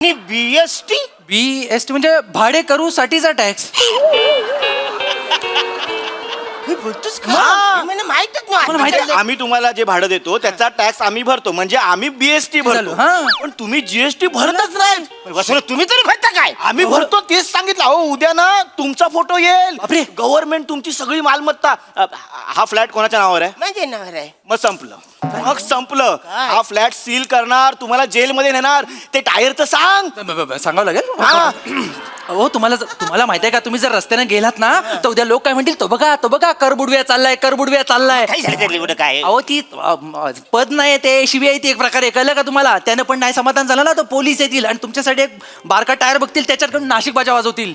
BST BST म्हणजे भाडे करू साठीचा टॅक्स. माहिती आम्ही तुम्हाला जे भाडं देतो त्याचा टॅक्स आम्ही भरतो म्हणजे आम्ही BST भरतो. पण तुम्ही GST भरतच नाही. तुम्ही तरी भरता काय? आम्ही भरतो तेच सांगितलं. अहो उद्या ना तुमचा फोटो येईल. गव्हर्नमेंट तुमची सगळी मालमत्ता. हा फ्लॅट कोणाच्या नावावर आहे? माझ्या नावावर आहे. मग संपलं. हा फ्लॅट सील करणार, तुम्हाला जेलमध्ये नेणार. ते टायरचं सांगावं लागेल. हो तुम्हाला माहिती आहे का, तुम्ही जर रस्त्याने गेलात ना तर उद्या लोक काय म्हणतील, तो बघा करबुडव्या चाललाय. काय अहो ती पद नाही ते शिवी आहे ती एक प्रकारे. कळलं का तुम्हाला? त्यानं पण नाही समाधान झालं ना तर पोलीस येतील आणि तुमच्यासाठी एक बारका टायर बघतील, त्याच्याकडून नाशिक बाजा वाजवतील.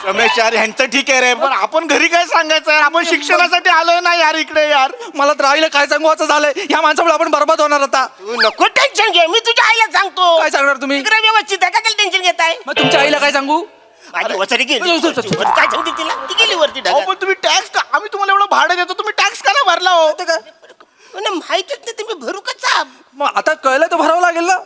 रमेश यार ह्यांचं ठीक आहे रे, पण आपण घरी काय सांगायचं? आपण शिक्षणासाठी आलोय ना यार इकडे. यार मला तर आईला काय सांगू असं झालंय. या माणसामुळे आपण बरबाद होणार आता. तू नको टेन्शन घे, मी तुझ्या आईला सांगतो. काय सांगणार तुम्ही? इकडे व्यवस्थित आहे का? त्याला टेन्शन घेत आहे. मग तुमच्या आईला काय सांगू? माझी वसरी गेली. काय सांगते तिला? ती गेली वरती ढगात. पण तुम्ही टॅक्स का? आम्ही तुम्हाला एवढं भाडं देतो, तुम्ही टॅक्स का नाही भरला? हो पण माहितीच नाही तुम्ही भरू कसा. मग आता कळलं तर भरावं लागेल ना.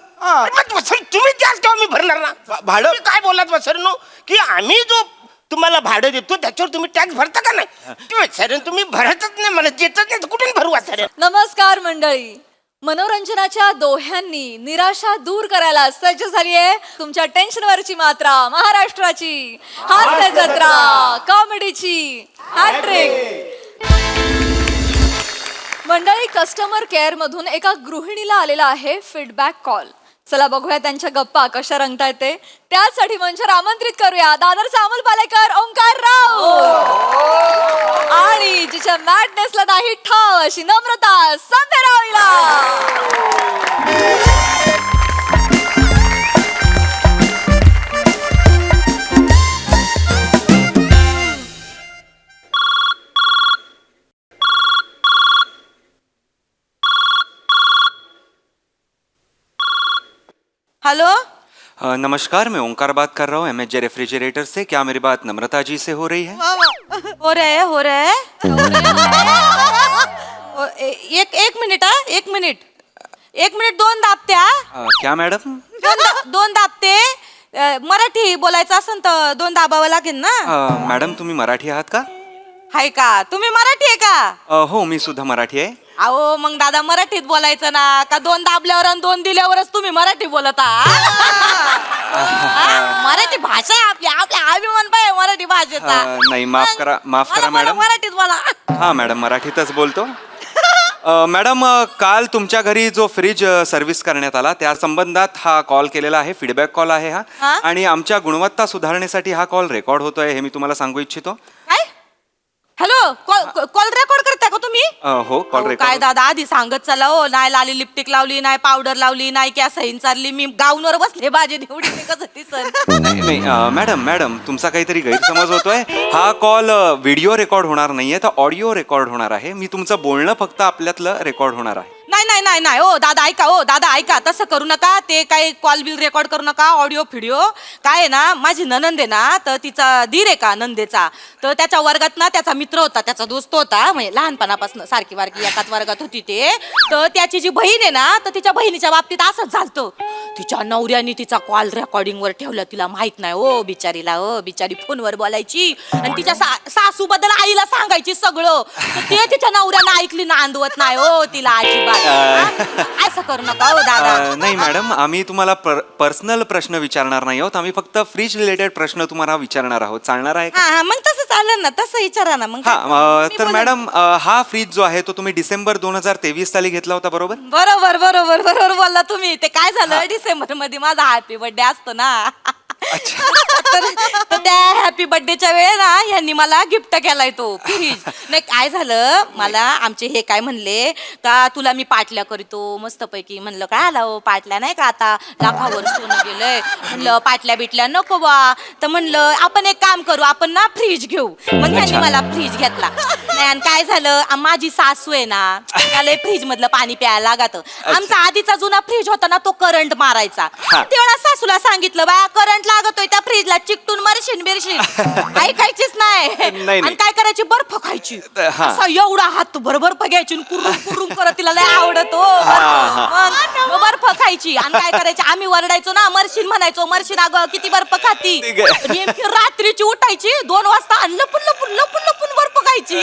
तुम्ही द्याल तेव्हा मी भरणार ना. भाडं काय बोललात वसरनो की आम्ही जो तुम्हाला भाडं देतो त्याच्यावर तुम्ही टॅक्स भरता का नाही? सर तुम्ही भरतच नाही, मला देतच नाही, कुठून भरू सर? नमस्कार मंडळी. मनोरंजनाच्या दोह्यांनी निराशा दूर करायला सज्ज झाली आहे तुमच्या टेन्शनवरची मात्रा महाराष्ट्राची हास्य जत्रा कॉमेडीची हॅट्रिक. मंडळी, कस्टमर केअर मधून एका गृहिणीला आलेला आहे फीडबॅक कॉल. चला बघूया त्यांच्या गप्पा कशा रंगता येते. त्यासाठी मंचावर आमंत्रित करूया दादरचा अमोल पालेकर, ओंकार राऊत आणि जिच्या मॅडनेसला नाही ठाव अशी नम्रता संपेराव हिला. हेलो नमस्कार, मैं ओंकार बात कर रहा हूँ MHJ रेफ्रिजरेटर से. क्या मेरी बात नम्रता जी से हो रही है? हो रहे हैं. एक मिनिट. 1 मिनिट 2 दाबते. क्या मॅडम? 2 दाबते. मराठी बोलायचं असेल तर 2 दाबावं लागेल ना. मॅडम तुम्ही मराठी आहात का? हाय का? तुम्ही मराठी आहे का? हो, मी सुद्धा मराठी आहे. अहो मग दादा मराठीत बोलायचं ना का? 2 दाबल्यावर आणि 2 दिल्यावरच तुम्ही मराठी बोलत मराठी भाषा आपली अभिमान पाहिजे मराठी भाषेचा. नाही, माफ करा मॅडम. मराठीत बोला. हा मॅडम, मराठीतच बोलतो. मॅडम, काल तुमच्या घरी जो फ्रीज सर्व्हिस करण्यात आला त्या संबंधात हा कॉल केलेला आहे. फीडबॅक कॉल आहे हा. आणि आमच्या गुणवत्ता सुधारण्यासाठी हा कॉल रेकॉर्ड होतोय हे मी तुम्हाला सांगू इच्छितो. हॅलो, कॉल रेकॉर्ड करता का तुम्ही? हो, कॉल काय रेकॉर्ड. दादा आधी सांगत चला हो. नाही लाली लिपस्टिक लावली, नाही पावडर लावली, नाही क्या सहीन चालली, मी गाऊनवर बसले भाजी निवडी कसं दिसन. नाही मॅडम तुमचा काहीतरी गैरसमज होतोय. हा कॉल व्हिडिओ रेकॉर्ड होणार नाहीये, तर ऑडिओ रेकॉर्ड होणार आहे. मी तुमचं बोलणं फक्त आपल्यातलं रेकॉर्ड होणार आहे. नाही हो दादा ऐका तसं करू नका. ते काही कॉल बिल रेकॉर्ड करू नका. ऑडिओ व्हिडिओ काय आहे ना, माझी ननंद आहे ना, तर तिचा धीर आहे का नंदेचा, तर त्याच्या वर्गात ना त्याचा मित्र होता, त्याचा दोस्त होता, म्हणजे लहानपणापासून सारखी वारकी एकाच वर्गात होती ते. तर त्याची जी बहीण आहे ना, तर तिच्या बहिणीच्या बाबतीत असंच झालतं. तिच्या नवऱ्याने तिचा कॉल रेकॉर्डिंगवर ठेवला. तिला माहित नाही हो बिचारीला. बिचारी फोनवर बोलायची आणि तिच्या सासू बद्दल आईला सांगायची सगळं. ते तिच्या नवऱ्यानं ऐकली ना, अंदवत नाही हो तिला अजिबात. असं करू नका हो दादा. नाही मॅडम, आम्ही तुम्हाला पर्सनल प्रश्न विचारणार नाही आहोत. आम्ही फक्त फ्रीज रिलेटेड प्रश्न तुम्हाला विचारणार आहोत. चालणार आहे का? हा मग तसं चालेल ना, तसं विचारा ना मग. तर मॅडम, हा फ्रीज जो आहे तो तुम्ही डिसेंबर 2023 साली घेतला होता, बरोबर? बरोबर बोलला तुम्ही. ते काय झालं, डिसेंबर मध्ये माझा हॅपी बर्थडे असतो ना. तर त्या हॅपी बर्थडेच्या वेळे ना यांनी मला गिफ्ट केलाय तो फ्रीज. नाही काय झालं, मला आमचे हे काय म्हणले का तुला मी पाटल्या करतो मस्तपैकी. म्हणलं काय आला हो पाटल्या, नाही का आता लाखावर सोनं गेलंय. म्हणलं पाटल्या बिटल्या नको बा. तर म्हणलं आपण एक काम करू, आपण ना फ्रीज घेऊ. मग त्यांनी मला फ्रीज घेतला. नाही आणि काय झालं, माझी सासू आहे ना, त्याला फ्रीज मधलं पाणी प्यायला लागत. आमचा आधीचा जुना फ्रीज होता ना, तो करंट मारायचा. तेवढा सासूला सांगितलं बा करंट लागतोय त्या फ्रीजला, चिकटून मरशीन बिरशीन. ऐकायचीच नाही. नाही. आणि काय करायची, बर्फ खायची. हा. असा एवढा हात भर बर्फ घ्यायची, कुरुम कुरुम करत, तिला लय आवडतो. मग बर्फ खायची. आणि काय करायची, आम्ही वरडायचो ना, मरशीन म्हणायचो, मरशीन अगं किती बर्फ खाती. नेमकी रात्रीची उठायची 2 वाजता आणि लपून लपून लपून लपून बर्फ खायची.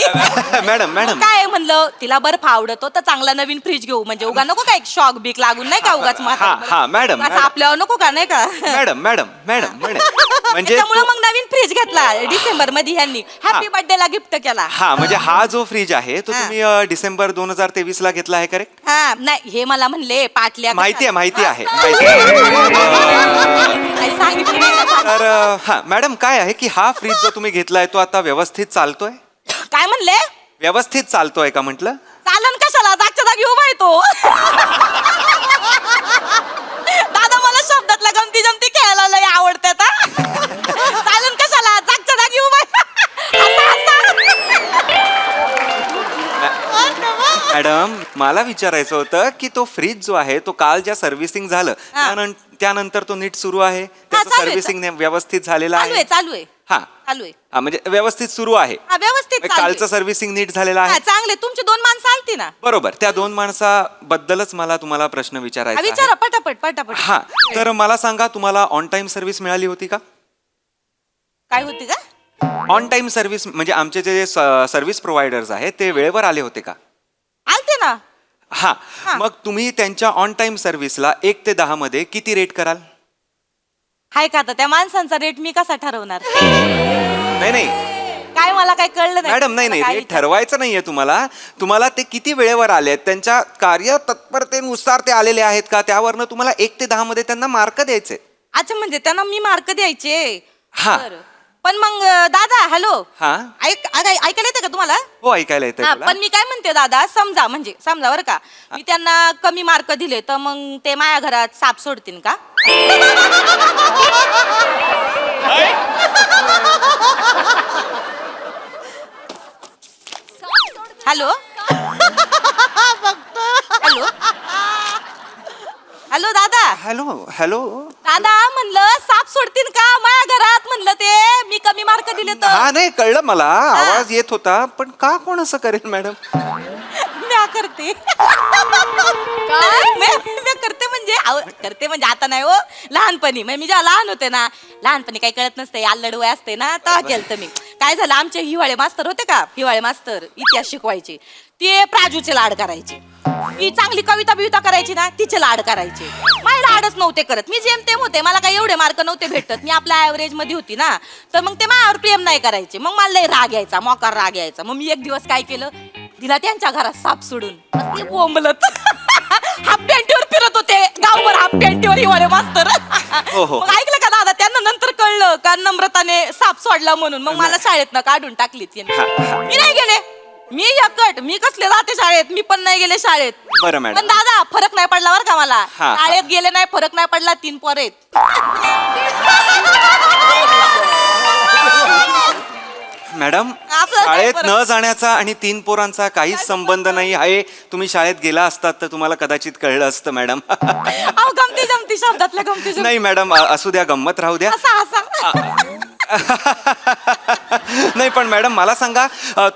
मॅडम काय म्हणलं, तिला बर्फ आवडतो तर चांगला नवीन फ्रीज घेऊ, म्हणजे उगा नको काय शॉक बीक लागून नाही का उगाच हा, मॅडम. आपल्यावर नको का, नाही का. मॅडम म्हणजे त्यामुळे मग नवीन फ्रीज घेतला डिसेंबर मध्ये ह्यांनी. हॅपी बर्थडे ला गिफ्ट केला. हा, म्हणजे हा जो फ्रीज आहे तो तुम्ही डिसेंबर 2023 ला घेतला आहे, करेक्ट? हा, नाही हे मला म्हणले पाटल्या. माहिती आहे. सांगितलं नाही का? तर हा मॅडम, काय आहे की हा फ्रीज जो तुम्ही घेतलाय तो आता व्यवस्थित चालतोय? काय म्हणले, व्यवस्थित चालतोय का म्हटलं? चालन कशाला, जागच्या जागी उभा आहे तो. दादा मला शब्दातल्या गमती जमती खेळायला लय आवडतात. चालन कशाला, जागच्या जागी उभा आहे. मॅडम, मला विचारायचं होतं की तो फ्रीज जो आहे तो काल ज्या सर्व्हिसिंग झालं त्यानंतर तो नीट सुरू आहे, त्याचं चालू आहे. सर्व्हिसिंग व्यवस्थित झालेलं चालू आहे आहे? चालू आहे हा चालू आहे. हा, म्हणजे व्यवस्थित सुरू आहे. हा, व्यवस्थित म्हणजे चालू आहे. कालचं सर्व्हिसिंग नीट झालेलं हा, आहे? चांगले. तुमची 2 माणसं आलती ना. बरोबर, त्या 2 माणसाबद्दलच मला तुम्हाला प्रश्न हा, विचारायचा आहे. विचारा पटापट पटापट. हा, तर मला सांगा, तुम्हाला ऑन टाइम सर्व्हिस मिळाली होती का? काय होती का? ऑन टाइम सर्व्हिस म्हणजे आमचे जे सर्व्हिस प्रोव्हायडर्स आहेत ते वेळेवर आले होते का? आलते ना. हा, मग तुम्ही त्यांच्या ऑन टाइम सर्व्हिसला 1 ते 10 मध्ये किती रेट कराल? हाय का, आता त्या माणसांचा रेट मी कसा ठरवणार? नाही काय मला काय कळलं नाही. मॅडम, नाही काय रेट ठरवायचं नाहीये तुम्हाला ते किती वेळेवर आले आहेत, त्यांच्या कार्य तत्परतेनुसार ते आलेले आहेत का, त्यावरनं तुम्हाला 1 ते 10 मध्ये त्यांना मार्क द्यायचे. अच्छा, म्हणजे त्यांना मी मार्क द्यायचे. हा. बरं. पण मग दादा, हॅलो, हा. ऐकायला येतं का तुम्हाला? हो, ऐकायला येतंय हा, मला. पण मी काय म्हणते दादा, समजा बरं का, मी त्यांना कमी मार्क दिले तर मग ते माझ्या घरात साप सोडतील का? हॅलो हॅलो हॅलो दादा, हॅलो दादा म्हणलं साप सोडतील का माझ्या घरात, म्हणलं ते मी कमी मार्क दिले तर. हा, नाही कळलं मला, आवाज येत होता, पण का कोण असं करेल मॅडम? म्या करते. मी करते म्हणजे आता नाही हो, लहानपणी म्हणजे मी जेव्हा लहान होते ना, लहानपणी काही कळत नसते, आल्लड वय असते ना, तेव्हा केलं मी. काय झालं, आमचे हिवाळे मास्तर होते का, हिवाळे मास्तर इतिहास शिकवायचे, ते प्राजूचे लाड करायचे. ती चांगली कविता बिविता करायची ना, तिचे लाड करायचे. माझे लाडच नव्हते करत, मी जेमतेम होते, मला काही एवढे मार्क नव्हते भेटत, मी आपल्या ऍव्हरेज मध्ये होती ना, तर मग ते माझ्यावर प्रेम नाही करायचे. मग मला लय राग यायचा, मोकार राग यायचा. मग मी एक दिवस काय केलं, तिला त्यांच्या घरात साप सोडून ते बोंबलत हाफ पॅन्टीवर फिरत होते गावभर, हाफ पॅन्टीवर हिवाळे मास्तर. मग ऐकलं का दादा, त्यांना नंतर कळलं का नम्रताने साप सोडला म्हणून, मग मला शाळेतनं काढून टाकली. मी नाही गेले, मी कसले जाते शाळेत, मी पण नाही गेले शाळेत. बरं मॅडम. पण दादा फरक नाही पडला बरं का मला, हा. शाळेत गेले नाही, फरक नाही पडला, 3 पोरं आहेत. मॅडम, आपलं काय शाळेत फरक? न जाण्याचा आणि 3 पोरांचा काहीच संबंध नाही आहे. तुम्ही शाळेत गेला असतात तर तुम्हाला कदाचित कळलं असतं मॅडम. अहो, गमती जमती शब्दातल्या गमती जमती. नाही मॅडम, असू द्या, गंमत राहू द्या. असा नाही, पण मॅडम मला सांगा,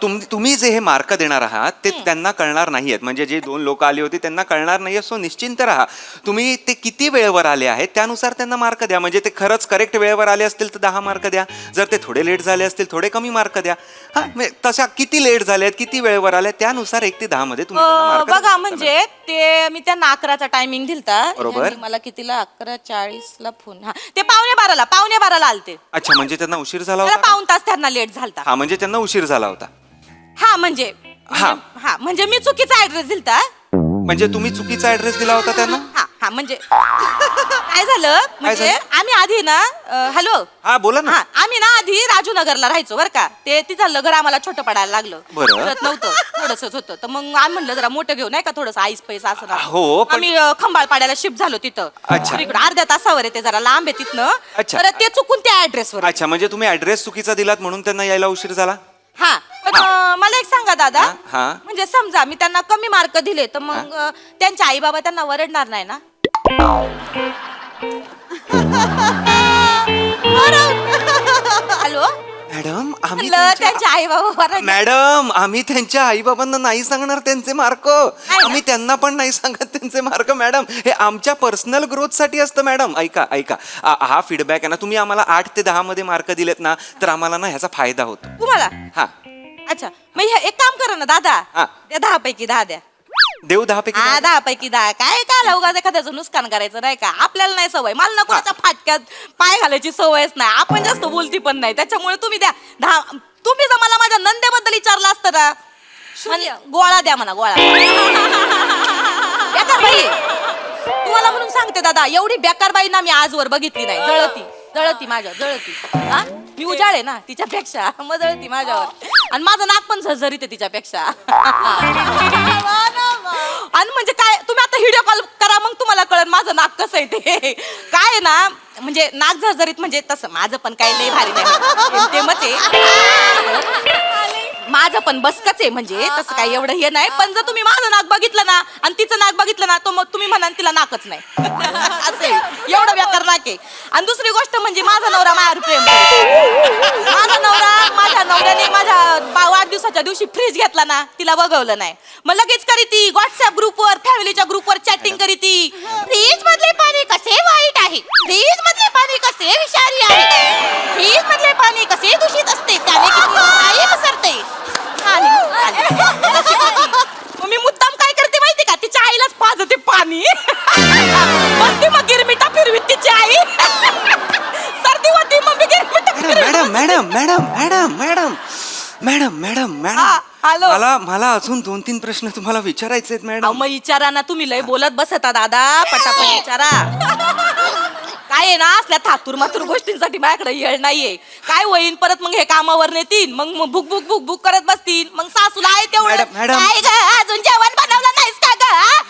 तुम्ही जे हे मार्क देणार आहात ते त्यांना कळणार नाहीयेत, म्हणजे जे 2 लोक आली होती त्यांना कळणार नाहीये. सो निश्चिंत राहा, तुम्ही ते किती वेळेवर आले आहेत त्यानुसार त्यांना मार्क द्या. म्हणजे ते खरंच करेक्ट वेळेवर आले असतील तर 10 मार्क द्या, जर ते थोडे लेट झाले असतील थोडे कमी मार्क द्या. हा, तशा किती लेट झाले आहेत, किती वेळेवर आले त्यानुसार 1 ते 10 मध्ये तुम्ही त्यांना mark बघा, द्या. म्हणजे ते मी त्यांना 11चा टायमिंग दिलता. बरोबर. यांनी मला कितीला, 11:40 फोन, हा ते 11:15 आलते. अच्छा, म्हणजे त्यांना उशीर झाला त्याला होता? 1 तास त्यांना लेट झालता. हा, म्हणजे त्यांना उशीर झाला होता. हा म्हणजे हा. म्हणजे मी चुकीचा ऍड्रेस दिलता. म्हणजे तुम्ही चुकीचा ऍड्रेस दिला होता त्यांना? हा म्हणजे काय झालं, म्हणजे आम्ही आधी ना, हॅलो, हा बोला ना. आम्ही ना आधी राजूनगरला राहायचो बरं का. ते तिथलं घर आम्हाला छोटं पडायला लागलं, बरं. कळत नव्हतं, थोडंसंच होतं. तर मग आम्ही म्हणलं जरा मोठं घेऊ नाही का, थोडंसं आईस पैसा असं ना. हो, पण- आम्ही खंबाळ पाड्याला शिफ्ट झालो तिथं. अच्छा. इकडं अर्ध्या तासावर आहे, ते जरा लांब आहे तिथनं. अच्छा. तर ते चुकून त्या ऍड्रेसवर. अच्छा, म्हणजे तुम्ही ऍड्रेस चुकीचा दिलात म्हणून त्यांना यायला उशीर झाला? हा, पण मला एक सांगा दादा, हा. म्हणजे समजा मी त्यांना कमी मार्क दिले तर मग त्यांचे आई बाबा त्यांना वरडणार नाही ना? म्हटलं त्यांच्या आई बाबा मॅडम आम्ही त्यांच्या आई बाबांना नाही सांगणार त्यांचे मार्क आम्ही त्यांना पण नाही सांगत त्यांचे मार्क मॅडम हे आमच्या पर्सनल ग्रोथ साठी असतं मॅडम ऐका ऐका हा फीडबॅक आहे ना तुम्ही आम्हाला 8 ते 10 मध्ये मार्क दिलेत ना तर आम्हाला ना ह्याचा फायदा होतो तुम्हाला हा अच्छा मग एक काम करा ना दादा हा. त्या 10 पैकी 10 द्या देऊ 10 पैकी हा 10 पैकी 10 काय काय उगाच एखाद्याचं नुकसान करायचं नाही का आपल्याला नाही सवय मला ना कोणाच्या फाटक्यात पाय घालायची सवयच नाही आपण जास्त बोलती पण नाही त्याच्यामुळे तुम्ही द्या 10 तुम्ही जर मला माझ्या नंदेबद्दल विचारलं असतं ना गोळा द्या म्हणा गोळा बेकार बाई तुम्हाला म्हणून सांगते दादा एवढी बेकार बाई ना मी आजवर बघितली नाही जळती माझ्या हा मी उजाळे ना तिच्यापेक्षा मग जळती माझ्यावर आणि माझं नाक पण झरझरीत आहे तिच्यापेक्षा आणि म्हणजे काय तुम्ही आता व्हिडिओ कॉल करा मग तुम्हाला कळेल माझं नाक कसं आहे ते काय आहे ना म्हणजे नाक झरझरीत म्हणजे तसं माझं पण काही लय भारी नाही तेमच आहे माझं पण बसकच आहे म्हणजे तसं काही एवढं हे नाही पण जर तुम्ही माझं नाक बघितलं ना आणि तिचं नाक बघितलं ना तर मग तुम्ही म्हणाल तिला नाकच नाही असं एवढं बेकार नाक आहे आणि दुसरी गोष्ट म्हणजे माझा नवरा माझ्यावर प्रेम करतो माझ्या नवऱ्याने माझ्या वाढदिवसाच्या दिवशी फ्रीज घेतला ना तिला बघवलं नाही मग लगेच करी ती व्हॉट्सअप ग्रुपवर फॅमिलीच्या ग्रुपवर चॅटिंग करी ती फ्रीज मधले पाणी कसे वाईट आहे फ्रीज मधले पाणी कसे विषारी आहे फ्रीज मधले पाणी कसे दूषित असते त्याने किती पसरते मी मुद्दाम काय करते माहिती का तिच्या आईलाच पाजते पाणी बसते मग गिरमिटा फिरवीत तिची आई सर्दी होती मग मी गिरमिटा madam madam madam madam madam madam madam madam मला अजून 2-3 प्रश्न तुम्हाला विचारायचे आहेत मॅडम मग विचारा ना तुम्ही लय बोलत बसता दादा पटापट विचारा काय आहे ना असल्या थातूर मातूर गोष्टींसाठी माझ्याकडे येळ नाहीये काय होईन परत मग हे कामावर नेतील मग भूक भूक भूक भूक करत बसतील मग सासूला आहे तेवढं काय ग अजून जेवण बनवलं नाहीस का ग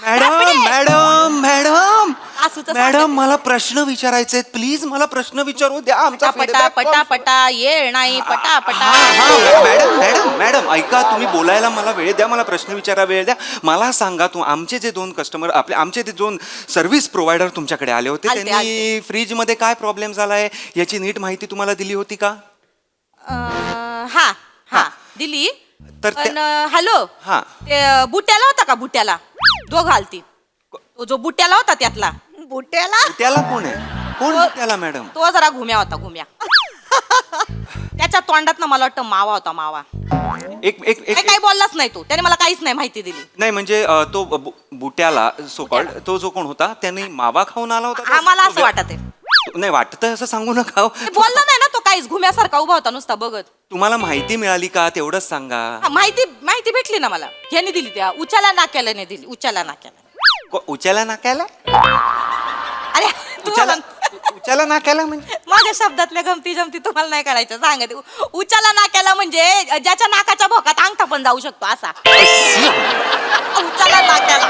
मॅडम मॅडम सासूचं मॅडम मला प्रश्न विचारायचे आहेत प्लीज मला प्रश्न विचारू द्या आमचा पटा पटा पटा येळ नाही पटा पटा मॅडम मॅडम मॅडम ऐका तुम्ही बोलायला मला वेळ द्या मला प्रश्न विचारायला वेळ द्या मला सांगा तू आमचे जे 2 कस्टमर आमचे ते 2 सर्व्हिस प्रोव्हायडर तुमच्याकडे आले होते त्यांनी फ्रीज मध्ये काय प्रॉब्लेम झालाय याची नीट माहिती तुम्हाला दिली होती का हा हा दिली तर हॅलो हा ते बुट्याला होता का बुट्याला घालती तो जो बुट्याला होता त्यातला बुट्याला कोण आहे कोण बुट्याला मॅडम तो जरा घुम्या होता घुम्या त्याच्या तोंडात ना मला वाटतं मावा होता मावा एक काही बोललाच नाही तो त्याने मला काहीच नाही माहिती दिली नाही म्हणजे तो बुट्याला सोकॉल्ड तो जो कोण होता त्याने मावा खाऊन आला होता हा मला असं वाटत आहे नाही वाटत असं सांगू नका बोलला नाही ना तो काहीच घुम्यासारखा उभा होता नुसता बघत तुम्हाला माहिती मिळाली का तेवढंच सांगा माहिती भेटली ना मला ह्याने दिली त्या उच्याला नाक्याला दिली उच्याला नाक्याला उच्याला नाक्याला अरे उच्याला नाक्याला म्हणजे माझ्या शब्दातल्या गमती जमती तुम्हाला नाही करायचं सांगते उच्याला नाक्याला म्हणजे ज्याच्या नाकाच्या भोकात अंगठा पण जाऊ शकतो असा उच्याला नाक्याला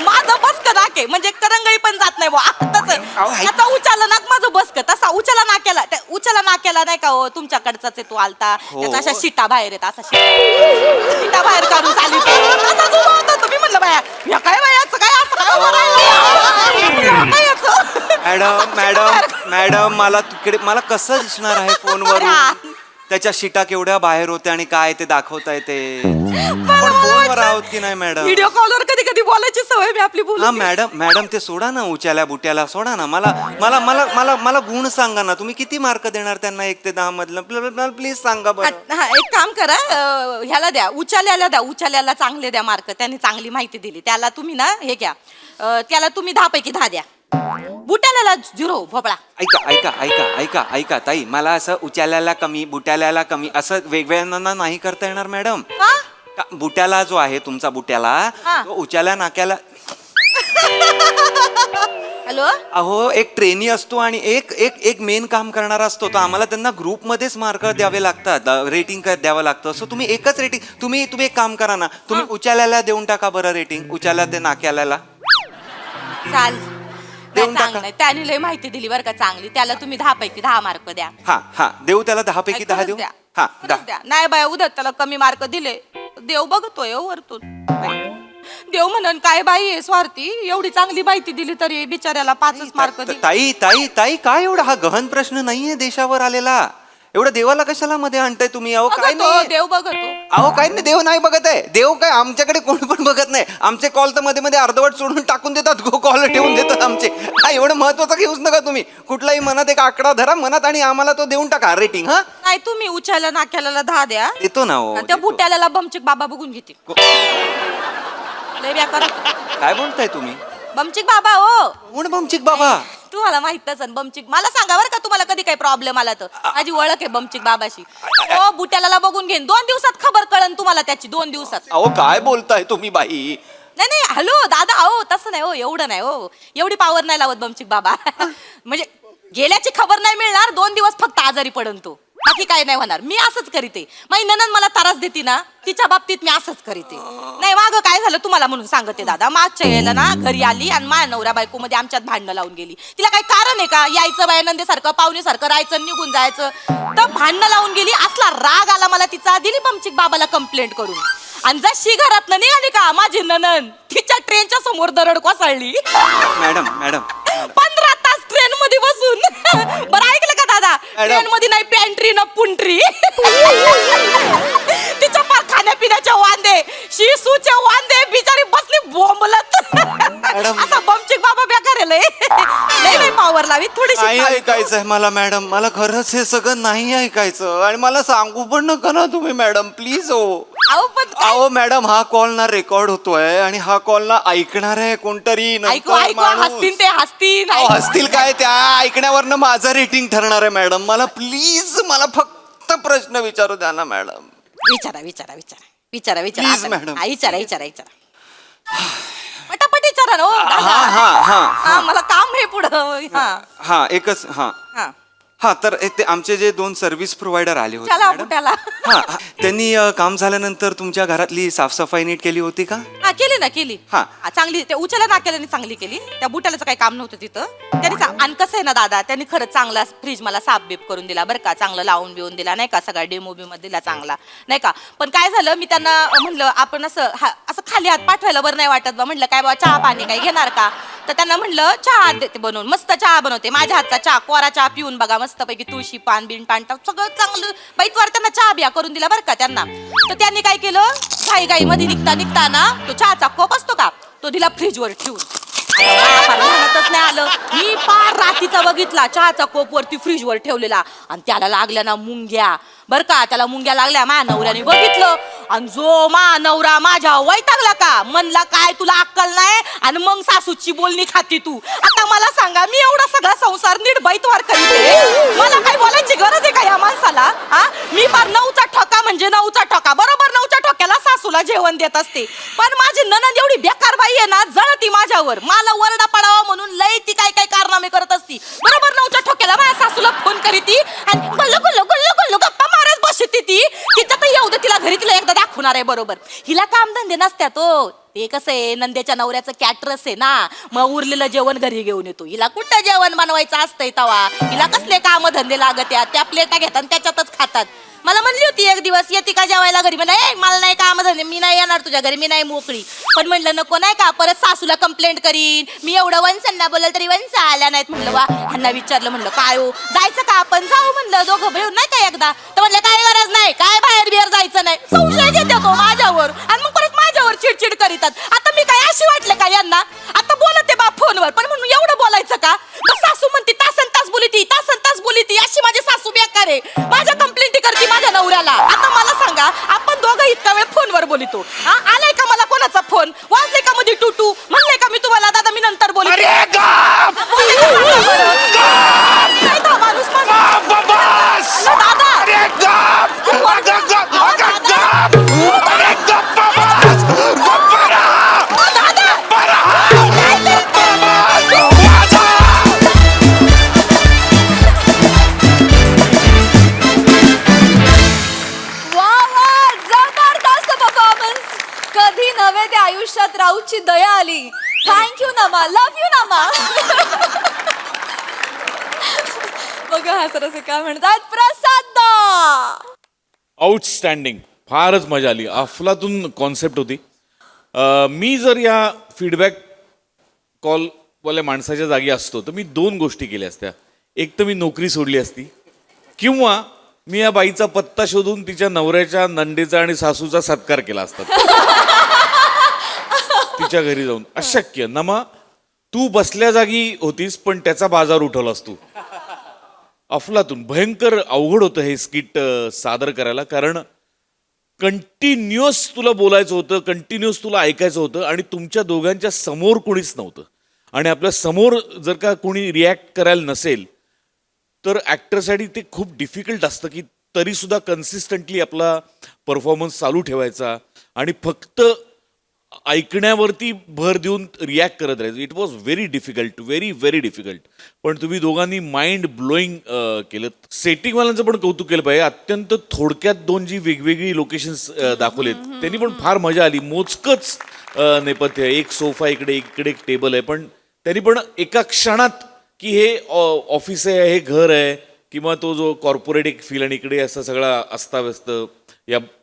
माझं बसक नाक आहे म्हणजे करंगळी पण जात नाही त्याचा उचाला नाक माझं बसक तसा उचाला नाक्याला नाही का हो तुमच्याकडचाच आहे तो आलता त्याचा अशा शिटा बाहेर येत असा शिटा बाहेर काढून चालू तुम्ही म्हणलं बाया काय बायाचं काय मॅडम मॅडम मॅडम मला कसं दिसणार आहे फोनवर त्याच्या शिटा केवढ्या बाहेर होत्या आणि काय ते दाखवता येते फोनवर आहोत की नाही मॅडम व्हिडिओ कॉलवर कधी कधी बोलायची सवय मी आपली बोल हा मॅडम ते सोडा ना उच्याला बुट्याला सोडा ना मला गुण सांगा ना तुम्ही किती मार्क देणार त्यांना 1 ते 10 मधलं प्लीज सांगा बरं एक काम करा ह्याला द्या उचाल्याला चांगले द्या मार्क त्यांनी चांगली माहिती दिली त्याला तुम्ही ना हे घ्या त्याला तुम्ही 10 पैकी 10 द्या बुट्याला 0 भोपळा ऐका ताई मला असं उचाल्याला कमी बुट्याला कमी असं वेगवेगळ्यांना नाही करता येणार मॅडम बुट्याला जो आहे तुमचा बुट्याला तो उचाल्या नाक्याला हॅलो अहो एक ट्रेनी असतो आणि एक मेन काम करणारा असतो तर आम्हाला त्यांना ग्रुपमध्येच मार्क द्यावे लागतात रेटिंग द्यावं लागतं असं तुम्ही एकच रेटिंग तुम्ही एक काम करा ना तुम्ही उचाल्याला देऊन टाका बरं रेटिंग उचाल्या ते नाक्याला चाल त्याने लय माहिती दिली बरं का चांगली त्याला तुम्ही 10 पैकी 10 मार्क द्या हा देऊ त्याला 10 पैकी 10 देऊ हा द्या नाही बाय उद्या त्याला कमी मार्क दिले देव बघतोय वरतून देव म्हणन काय बाई आहे स्वार्थी एवढी चांगली माहिती दिली तरी बिचाऱ्याला 5च मार्क दिले ताई काय एवढा हा गहन प्रश्न नाहीये देशावर आलेला एवढं देवाला कशाला मध्ये आणताय तुम्ही? अहो काय बघतो नाही, देव बघतो. अहो काय नाही, देव नाही बघत आहे. देव काय आमच्याकडे कोण पण बघत नाही. आमचे कॉल तर मध्ये मध्ये अर्धवट सोडून टाकून देतात, कॉल ठेवून देतात आमचे. हा एवढं महत्वाचं घेऊच नका तुम्ही. कुठलाही मनात एक आकडा धरा मनात आणि आम्हाला तो देऊन टाका रेटिंग. हा नाही तुम्ही उच्याला नाक्याला 10 द्या. देतो ना हो, आणि त्या देतो. बुट्याला बमचिक बाबा बघून घेते. लय बेकार. काय बोलताय तुम्ही? बमचिक बाबा हो. कोण बमचिक बाबा? तुम्हाला माहित नसेल बमचिक. मला सांगा बरं का तुम्हाला कधी काही प्रॉब्लेम आला तर. माझी ओळख आहे बमचिक बाबाशी. हो बुट्याला बघून घेईन. 2 दिवसात खबर कळन तुम्हाला त्याची. 2 दिवसात. अहो काय बोलताय तुम्ही बाई? नाही हॅलो दादा हो तसं नाही हो एवढं नाही हो एवढी पावर नाही लावत बमचिक बाबा. म्हणजे गेल्याची खबर नाही मिळणार. 2 दिवस फक्त आजारी पडन तो. बाकी काय नाही होणार. मी असंच करीते. माझी ननंद मला त्रास देते ना तिच्या बाबतीत मी असंच करीते. नाही मागं काय झालं तुम्हाला म्हणून सांगते दादा. मागच्या वेळेला ना घरी आली आणि माझ्या नवरा बायको मध्ये आमच्यात भांडणं लावून गेली. तिला काही कारण आहे का? यायचं बाय नंदेसारखं पाहुणेसारखं राहायचं निघून जायचं. तर भांडणं लावून गेली. असला राग आला मला तिचा. दिली बमचिक बाबाला कंप्लेंट करून. आणि जशी घरात निघाली का माझी ननंद तिच्या ट्रेनच्या समोर दरड कोसळली. मॅडम मॅडम 15 तास ट्रेन मध्ये बसून. बरं ऐकलं का दादा? ट्रेन मध्ये नाही पॅन्ट्री ना पुंट्री. तिच्या पार खाण्यापिण्याचे वांदे शिसूचे वांदे बिचारी बसली बोंबलत. असा बमचिक बाबा बेकार लय लय पावर लावी थोडीशी. नाही ऐकायचंय मला मॅडम. मला खरंच हे सगळं नाही ऐकायचं. आणि मला सांगू पण नका ना तुम्ही मॅडम प्लीज. हो अहो पण काय- अहो मॅडम हा कॉल ना रेकॉर्ड होतोय आणि हा कॉल ना ऐकणार आहे कोणतरी. ऐकू ऐकू हसतील ते हसतील. अहो, हसतील काय? त्या ऐकण्यावरनं माझं रेटिंग ठरणार आहे मॅडम. मला प्लीज मला फक्त प्रश्न विचारू द्या ना मॅडम. विचारा विचारा विचारा विचारा विचारा Please, आता- madam. हा, विचारा विचारा विचारा पटापट विचारा ना हो हा दादा. हा हा हा मला काम आहे पुढं. हा हा एकच हा हा हा तर ते आमचे जे 2 सर्व्हिस प्रोव्हायडर आले होते चला मॅडम. बुट्याला. हा हा. त्यांनी काम झाल्यानंतर तुमच्या घरातली साफसफाई नीट केली होती का? हा केली ना केली. हा. चांगली ते उचला नाक्याला चांगली केली. त्या बुट्यालाच काही काम नव्हतं तिथं. त्यांनी आणि कसं आहे ना दादा त्यांनी खरंच चांगला फ्रीज मला साफ बीप करून दिला बरं का. चांगलं लावून बिवून दिला नाही का. सगळा डेमो बिमो दिला चांगला नाही का. पण काय झालं मी त्यांना म्हणलं आपण असं खाली हात पाठवायला बरं नाही वाटत बा. म्हणलं काय बाबा चहा पाणी काही घेणार का. तर त्यांना म्हणलं चहा देते बनवून. मस्त चहा बनवते. माझ्या हातचा चहा कोरा चहा पिऊन बघा मस्तपैकी तुळशी पान बिन पान सगळं चांगलं बाईतवार त्यांना चहा बिया करून दिला बरं का त्यांना. तर त्यांनी काय केलं घाई मध्ये निघता ना तो चहाचा कोप असतो का तो दिला फ्रीजवर ठेवून. ध्यानातच नाही आलं. मी पार रात्रीचा बघितला चहाचा कोप वरती फ्रीजवर ठेवलेला आणि त्याला लागल्या ना मुंग्या बर का. त्याला मुंग्या लागल्या. माझ्या नवऱ्याने बघितलं आणि जो नवरा माझ्या वैतागला का. म्हणला काय तुला अक्कल नाही आणि मग सासूची बोलणी खाती तू. आता मला सांगा मी एवढा सगळा संसार नीट बैतवार करीते. मला काय बोलायची गरज आहे का या माणसाला. हा मी पार 9चा ठोका म्हणजे 9चा ठोका बरोबर 9च्या ठोक्याला सासूला जेवण देत असते. पण माझी ननंद एवढी बेकार बाई आहे ना जळती माझ्यावर. मला वरडा पडावा म्हणून लई ती काय काय कारनामे करत असती. बरोबर 9च्या ठोक्याला माझ्या सासूला फोन करीती आणि गुल्लू गुल्लू गुल्लू गुल्लू गप्पा मारत बसती ती. तिच्यात येऊ दे तिला घरी तिला एकदा दाखवणार आहे बरोबर. हिला काम धंदे नसत्यात हो. ते कसं आहे नंदेच्या नवऱ्याचं कॅटरस आहे ना मग उरलेलं जेवण घरी घेऊन येतो. हिला कुठं जेवण बनवायचं असतंय तवा. हिला कसले काम धंदे लागत या. त्या प्लेटा घेतात त्याच्यातच खातात. मला म्हणली होती एक दिवस येते का जेवायला घरी. म्हणलं ए मला नाही काम धंदे मी नाही येणार तुझ्या घरी मी नाही मोकळी. पण म्हणलं नको नाही का परत सासूला कंप्लेंट करीन. मी एवढं वंसांना बोलल तरी वंसा आल्या नाहीत. म्हणलं वा ह्यांना विचारलं म्हणलं काय हो जायचं का आपण जाऊ म्हणलं दोघं मिळून नाही का एकदा. तर म्हणलं काय गरज नाही काय बाहेर बिहेर जायचं नाही. संशय घेते तो माझ्यावर आणि मग परत माझ्यावर चिडचिड करीतात. आता मी काय अशी वाटले का यांना. आता बोलते बा फोनवर पण म्हणून एवढं बोलायचं का. मग सासू म्हणती तासन तास बोली ती अशी माझी सासू बेकार आहे. माझ्या कंप्लेंटी करते माझ्या नवऱ्याला. आता मला सांगा आपण दोघं इतका वेळ फोनवर बोलितो. आलाय का मला कोणाचा फोन वाजले का मध्ये टूटू म्हणले का मी तुम्हाला दादा मी नंतर बोलू. माणूस कधी नव्हे ते आयुष्यात राऊतची दया आली. थँक्यू नमा लव्ह यू नमा. बघा हा सरस काय म्हणतात प्रसाद. आउटस्टँडिंग फारच मजा आली. अफलातून कॉन्सेप्ट होती. मी जर या फीडबॅक कॉलवाल्या माणसाच्या जागी असतो तर मी 2 गोष्टी केल्या असत्या. एक तर मी नोकरी सोडली असती किंवा मी या बाईचा पत्ता शोधून तिच्या नवऱ्याच्या नंदेचा आणि सासूचा सत्कार केला असता तिच्या घरी जाऊन. अशक्य. नमा तू बसल्या जागी होतीस पण त्याचा बाजार उठवलास तू. अफलातून. भयंकर अवघड होतं हे स्किट सादर करायला, कारण कंटिन्युअस तुला बोलायचं होतं, कंटिन्युअस तुला ऐकायचं होतं आणि तुमच्या दोघांच्या समोर कोणीच नव्हतं. आणि आपल्या समोर जर का कोणी रिॲक्ट करायला नसेल तर ॲक्टरसाठी ते खूप डिफिकल्ट असतं की तरी सुद्धा कन्सिस्टंटली आपला परफॉर्मन्स चालू ठेवायचा आणि फक्त ऐकण्यावरती भर देऊन रिॲक्ट करत राहायचं. It was very difficult, very very difficult. पण तुम्ही दोघांनी माइंड ब्लोईंग केलं. सेटिंगवाल्यांचं पण कौतुक केलं पाहिजे. अत्यंत थोडक्यात 2 जी वेगवेगळी लोकेशन्स दाखवलेत त्यांनी पण फार मजा आली. मोजकच नेपथ्य आहे, एक सोफा इकडे एक टेबल आहे, पण त्यांनी पण एका क्षणात की हे ऑफिस आहे, हे घर आहे, किंवा तो जो कॉर्पोरेट एक फील आणि इकडे असा सगळा अस्ताव्यस्त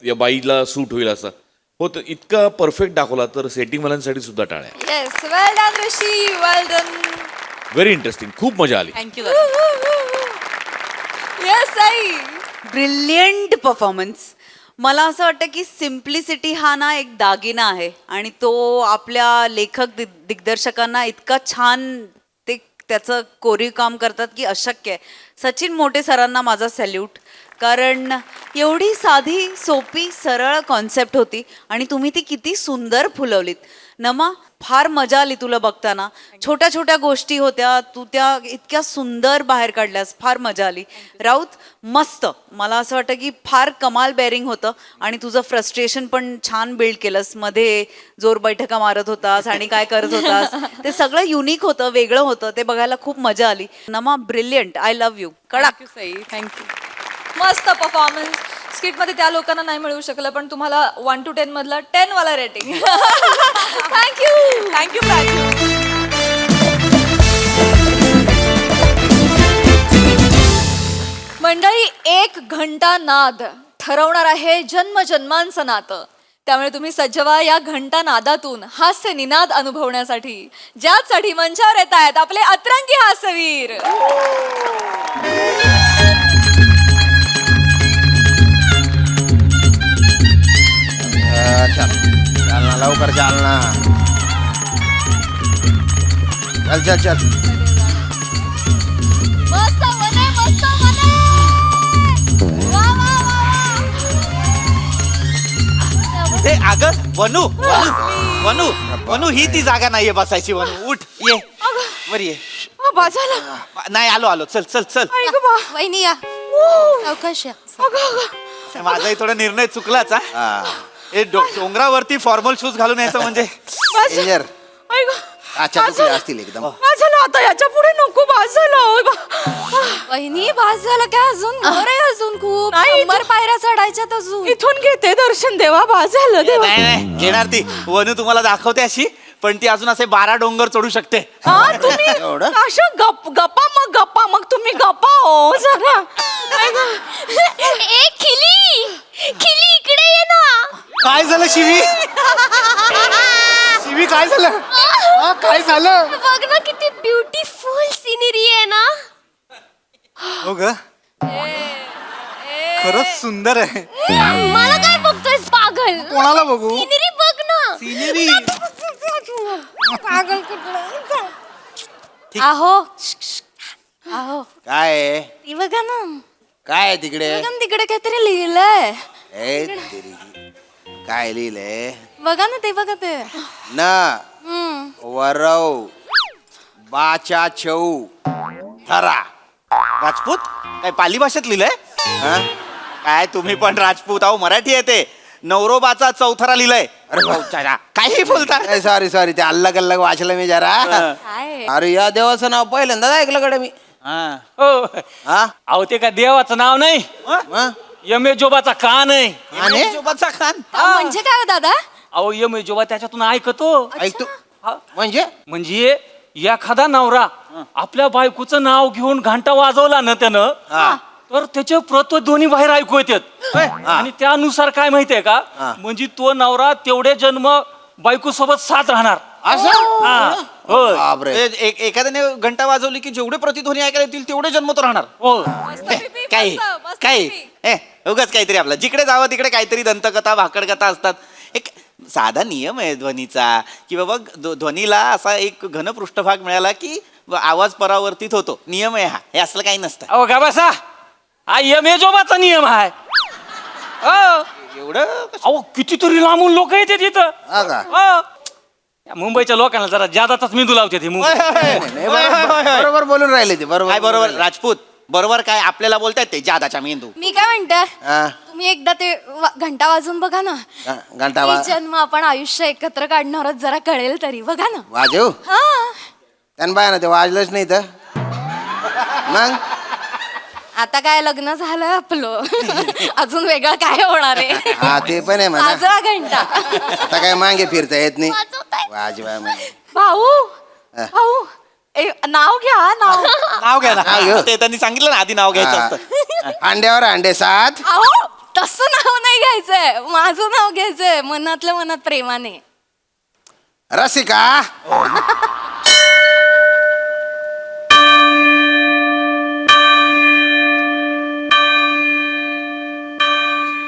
या बाईला सूट होईल असा हो, तर इतका परफेक्ट दाखवला. तर सेटिंगवाल्यांसाठी सुद्धा टाळ्या. येस, वेल डन ऋषी, वेल डन. Very interesting. खूप मजा आली. Thank you. Yes Sai. Brilliant performance. मला असं वाटतं की सिम्प्लिसिटी हा ना एक दागिना आहे आणि तो आपल्या लेखक दिग्दर्शकांना इतका छान ते त्याचं कोरीव काम करतात की अशक्य आहे. सचिन मोटे सरांना माझा सॅल्यूट, कारण एवढी साधी सोपी सरळ कॉन्सेप्ट होती आणि तुम्ही ती किती सुंदर फुलवलीत. नमा, फार मजा आली तुला बघताना. छोट्या छोट्या गोष्टी होत्या, तू त्या इतक्या सुंदर बाहेर काढल्यास, फार मजा आली. राऊत, मस्त. मला असं वाटतं की फार कमाल बेअरिंग होतं आणि तुझं फ्रस्ट्रेशन पण छान बिल्ड केलंस. मध्ये जोर बैठका मारत होतास आणि काय करत होतास ते सगळं युनिक होतं, वेगळं होतं. ते बघायला खूप मजा आली. नमा, ब्रिलियंट. I love you. कडक. थँक्यू. मस्त परफॉर्मन्स. स्किट मध्ये त्या लोकांना नाही मिळू शकलं, पण तुम्हाला 1 to 10 मधला 10 वाला रेटिंग. थँक्यू. थँक्यू प्राजू. मंडळी, 1 घंटा नाद ठरवणार आहे जन्मजन्मांचं नातं. त्यामुळे तुम्ही सज्ज व्हा या घंटा नादातून हास्य निनाद अनुभवण्यासाठी, ज्यासाठी मंचावर येत आहेत आपले अतरंगी हास्यवीर. चालना लवकर, चालना. चल चल चल. मस्त वने, मस्त वने. वा, वा, वा. ते अगं वनू वनू वनू वनू ही ती जागा नाहीये बसायची. वनू उठ, ये वर ये. नाही, आलो चल चल चल. वहिनी या. सावकाश या. माझाही थोडा निर्णय चुकलाच हा. हे डोंगरावरती फॉर्मल शूज घालून यायचं म्हणजे अच्छा असतील एकदम. झालं आता, याच्या पुढे नको. बास झालं. वहिनी, भास झालं काय? अजून घर आहे, अजून खूप 100 पायऱ्या चढायच्यात अजून. इथून घेते दर्शन. देवा, बास झालं. देवा. नाही नाही घेणार ती. वनू तुम्हाला दाखवते अशी, पण ती अजून असे 12 डोंगर चढू शकते. हा, तुम्ही एवढं? अशा गप्पा मग तुम्ही गप्पा हो जरा. ए खिली, खिली इकडे ये ना. काय झालं शिवी? शिवी काय झालं? काय झालं? बघ ना किती ब्युटिफुल सिनरी आहे ना. हो ग, खरंच सुंदर आहे. मला काय बघतोयस पागल? कोणाला बघू? सिनरी बघ ना. सिनेरी. पागल कुठलं. आहो आहो, काय आहे? ती बघा ना. काय आहे तिकडे? बघा ना, तिकडे काहीतरी लिहिलंय. ए, तेरी. काय लिहिलंय? बघा ना, ते बघा ते. न वरव बाचा छऊ थरा. राजपूत? काय पाली भाषेत लिहिलंय? हा? काय तुम्ही पण राजपूत आहो? मराठी येते. नवरोबाचा चौथरा लिहिलंय. अरे भाऊ, काही बोलता. सॉरी ते अल्लग अल्लग वाचलं मी जरा. काय? अरे या देवाचं नाव पहिल्यांदाच ऐकलं कडे मी. हा? अहो ते का देवाचं नाव नाही, हा? यमेजोबाचा कान आहे. आणि नवरोबाचा खान. म्हणजे काय हो दादा? अहो यमेजोबा त्याच्यातून ऐकतो. ऐकतो हा. म्हणजे एखादा नवरा आपल्या बायकोचं नाव घेऊन घंटा वाजवला ना त्यानं, तर त्याचे प्रतिध्वनी बाहेर ऐकू येतात. आणि त्यानुसार काय माहितीये का, म्हणजे तो नवरा तेवढे जन्म बायको सोबत साथ राहणार. असं? हा. होय. बापरे. एखाद्याने घंटा वाजवली की जेवढे प्रतिध्वनी ऐकायला येतील तेवढे जन्म तो राहणार हो काय काय उगाच काहीतरी आपलं जिकडे जावं तिकडे काहीतरी दंतकथा भाकडकथा असतात. एक साधा नियम आहे ध्वनीचा की बाबा ध्वनीला असा एक घन पृष्ठभाग मिळाला की आवाज परावर्तित होतो. नियम आहे हा, हे असलं काही नसतं. अहो का बसा हा यमेजोबाचा नियम आहे. हो. एवढं अहो कितीतरी लांबून लोक येते तिथं. हा का? हो. या मुंबईच्या लोकांना जरा जादाचाच मेंदू लावते ती मुंबई. नाही, बरोबर बोलून राहिले ते बरोबर. काय बरोबर राजपूत बरोबर काय आपल्याला बोलतायत ते जादाच्या मेंदू. मी काय म्हणते हा. तुम्ही एकदा ते घंटा वाजून बघा ना. घंटा किती जन्म आपण आयुष्य एकत्र काढणार आहोत जरा कळेल तरी बघा ना. वाजव हा त्यान बाय ना ते वाजलंच नाही तर मग आता काय लग्न झालं आपलं अजून वेगळं काय होणार आहे. हा ते पण आहे म्हणा. वाजवा घंटा. आता काय मागे फिरता येत नाही. वाजवताय. वाजवा म्हणे. भाऊ भाऊ नाव घ्या नाव. नाव घ्या ना. नाव घेऊ. ते त्यांनी सांगितलं ना आधी नाव घ्यायचं असतं. अंड्यावर अंडे 7. अहो तसं नाव नाही घ्यायचंय माझं नाव घ्यायचंय मनातल्या मनात प्रेमाने. रसिका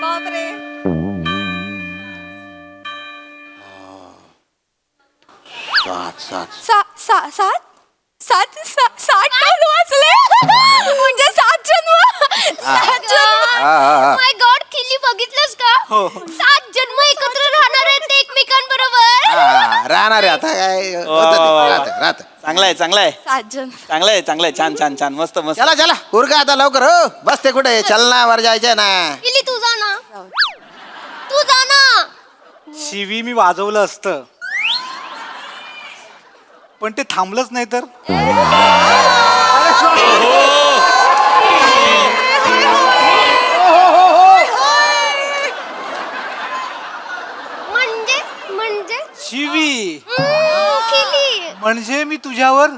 बापरे. सात सात सात टोल वाचले म्हणजे 7 जन्म. 7 जन्म. माय गॉड किल्ली बघितलंस का 7 जन्म एकत्र राहणार आहेत एकमेकांबरोबर. राहणार आहे आता काय होतं ते. राहतं. चांगलं आहे चांगलं आहे 7 जन्म. चांगलं आहे चांगलं आहे छान छान छान मस्त मस्त. चला चला उरका आता लवकर. हो बसते कुठे चलनावर जायचंय ना. किल्ली तू जा ना तू जा ना. शिवी मी वाजवलं असतं पण ते थांबलंच नाही तर. म्हणजे म्हणजे शिवी किल्ली म्हणजे मी तुझ्यावर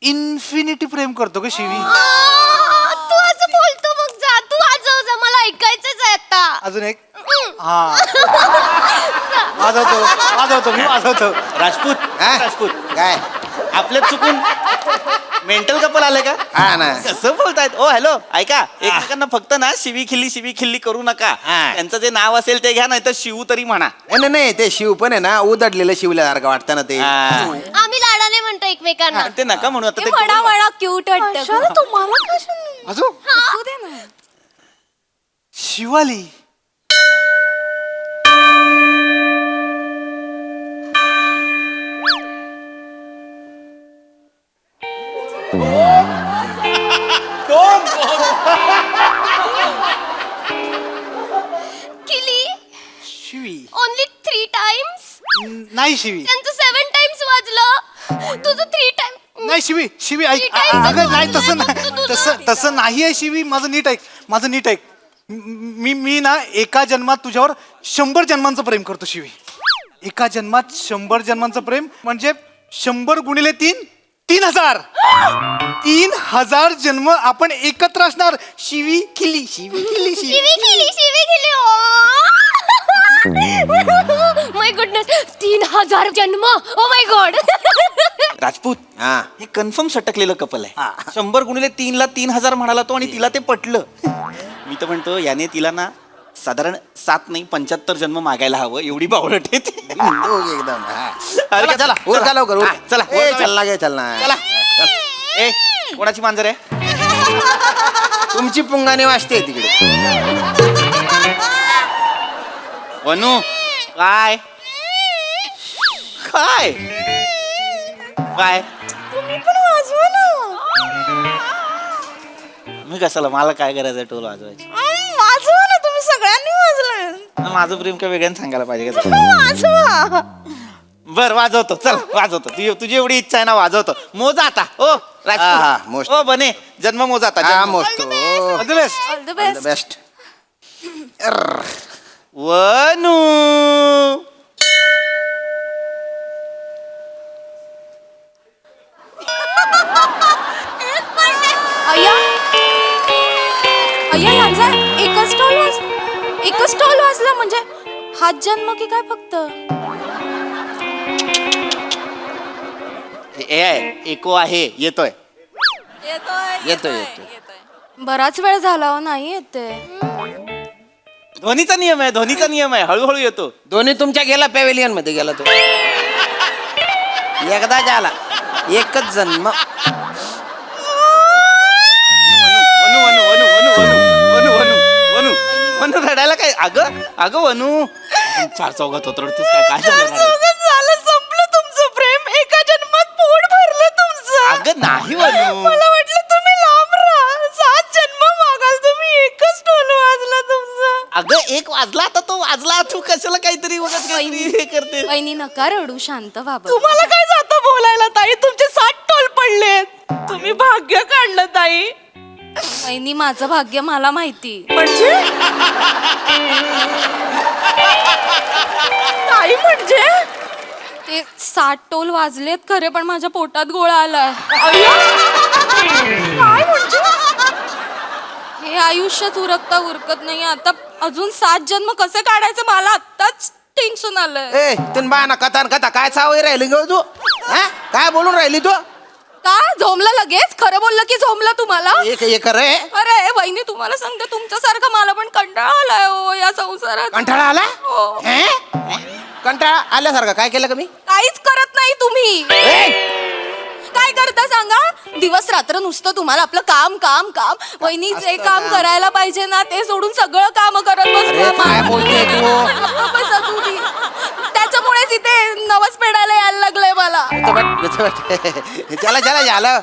इन्फिनिटी प्रेम करतो का शिवी. तू असं बोलतो मग जा तू वाजव जा मला ऐकायचंच आहे आता. अजून एक. हा वाजवतो मी वाजवतो. राजपूत हा? राजपूत काय आपल्यात चुकून मेंटल कपल आले का. हा ना. कसं बोलतायत. ओ हॅलो ऐका एकमेकांना फक्त ना शिवी खिल्ली करू नका. हा. त्यांचं जे नाव असेल ते घ्या नाही तर शिव तरी म्हणा. नाही नाही ते शिव पण आहे ना उदडलेलं शिवल्यासारखं वाटतं ना ते. हा. आम्ही लाडाने म्हणतो एकमेकांना. ते नका म्हणू आता ते म्हणा म्हणा क्यूट वाटतं. तुम्हाला अजून असू दे ना. शिवाली किली शिवी ओनली 3 टाइम्स. नाही शिवी त्यांचं 7 टाइम्स वाजलं तुझं 3 टाइम. नाही शिवी शिवी ऐक नीट ऐक. अगं नाही तसं नाही तुझं. तसं नाही आहे शिवी. माझं नीट ऐक मी ना एका जन्मात तुझ्यावर 100 जन्मांचं प्रेम करतो शिवी. एका जन्मात 100 जन्मांचं प्रेम म्हणजे 100 गुणिले 3 3000. 3000 जन्म आपण एकत्र असणार. शिवी खिली शिवी खिली शिवी. शिवी केली माय गुडनेस 3000 जन्म. Oh my God. राजपूत हा. हे कन्फर्म सटकलेलं कपल आहे. 100 गुणिले 3 ला 3000 म्हणाला तो आणि तिला ते पटलं. मी तर म्हणतो याने तिला ना साधारण 7 नाही 75 जन्म मागायला हवं एवढी बावळट आहे ती. दोघे एकदम. हा. अरे चला उरका लवकर हा, चला ए, चल ना गे चल ना. चला ए कोणाची मांजर आहे. तुमची पुंगाने वाजते तिकडे. वनू काय काय काय तुम्ही पण वाजवा ना. मी कशाला मला काय करायचं टोल वाजवायची. वाजवा ना तुम्ही सगळ्यांनी वाजलं. माझं प्रेम काय वेगळ्यानं सांगायला पाहिजे का. वाजवा. बर वाजवतो चल वाजवतो तुझी एवढी इच्छा आहे ना वाजवतो. मोजा आता ओ हा, मोज. ओ बने जन्म मोजा आता हा जन्म. मस्त. All the best. All the the best. Best. वनू अय्या अय्या यांचा एकच स्टॉल वाजला म्हणजे हाच जन्म की काय फक्त. एको आहे येतोय येतोय येतोय. बराच वेळ झाला हो, नाही येते. ध्वनीचा नियम आहे हळूहळू येतो. दोन्ही तुमच्या गेला पॅव्हेलियन मध्ये गेला तो एकदा झाला एकच जन्म. वनू वनू वनू वनू वनू वनू वनू वनू रडायला काय अगं वनू चार चौघात होत रडतेस काय झालं संपलं तुमचं प्रेम, एका जन्मात पोट भरलं तुमचं. अगं नाही वनू. मला वाटलं तुम्ही लांब राहा, 7 जन्म मागाल तुम्ही, एकच टोल वाजला तुमचं. अगं एक वाजला आता तो वाजला तू कशाला काहीतरी हे करते. वहिनी नका रडू, शांत व्हा बरं. तुम्हाला काय जातं बोलायला ताई, तुमचे 7 टोल पडलेत. तुम्ही भाग्य काढलं ताई. वहिनी माझं भाग्य मला माहिती. म्हणजे ताई म्हणजे ते 7 टोल वाजलेत खरे, पण माझ्या पोटात गोळा आलाय. काय म्हणजे हे आयुष्यात उरकत नाही आता. अजून 7 जन्म कसे काढायचं मला आत्ताच टेन्शन आलंय. ए तीन बाया ना कथा काय चावई राहिली ग तू? हा? काय बोलून राहिली तू? का झोमलं लगेच? खरं बोललं की झोमलं तुम्हाला? एक रे अरे वहिनी तुम्हाला सांगते, तुमच्यासारखं मला पण कंटाळा आलाय हो या संसारात. कंटाळा आला? हो. हे? कंटाळा आल्यासारखं काय केलं का मी? काहीच करत नाही तुम्ही. काय करता सांगा? दिवस रात्र नुसतं तुम्हाला आपलं काम काम काम. वहिनी जे काम करायला पाहिजे ना ते सोडून सगळं काम करत अरे काय बोलते तू? त्याच्यामुळेच इथे नवस पेडायला यायला लागलंय मला. चला झालं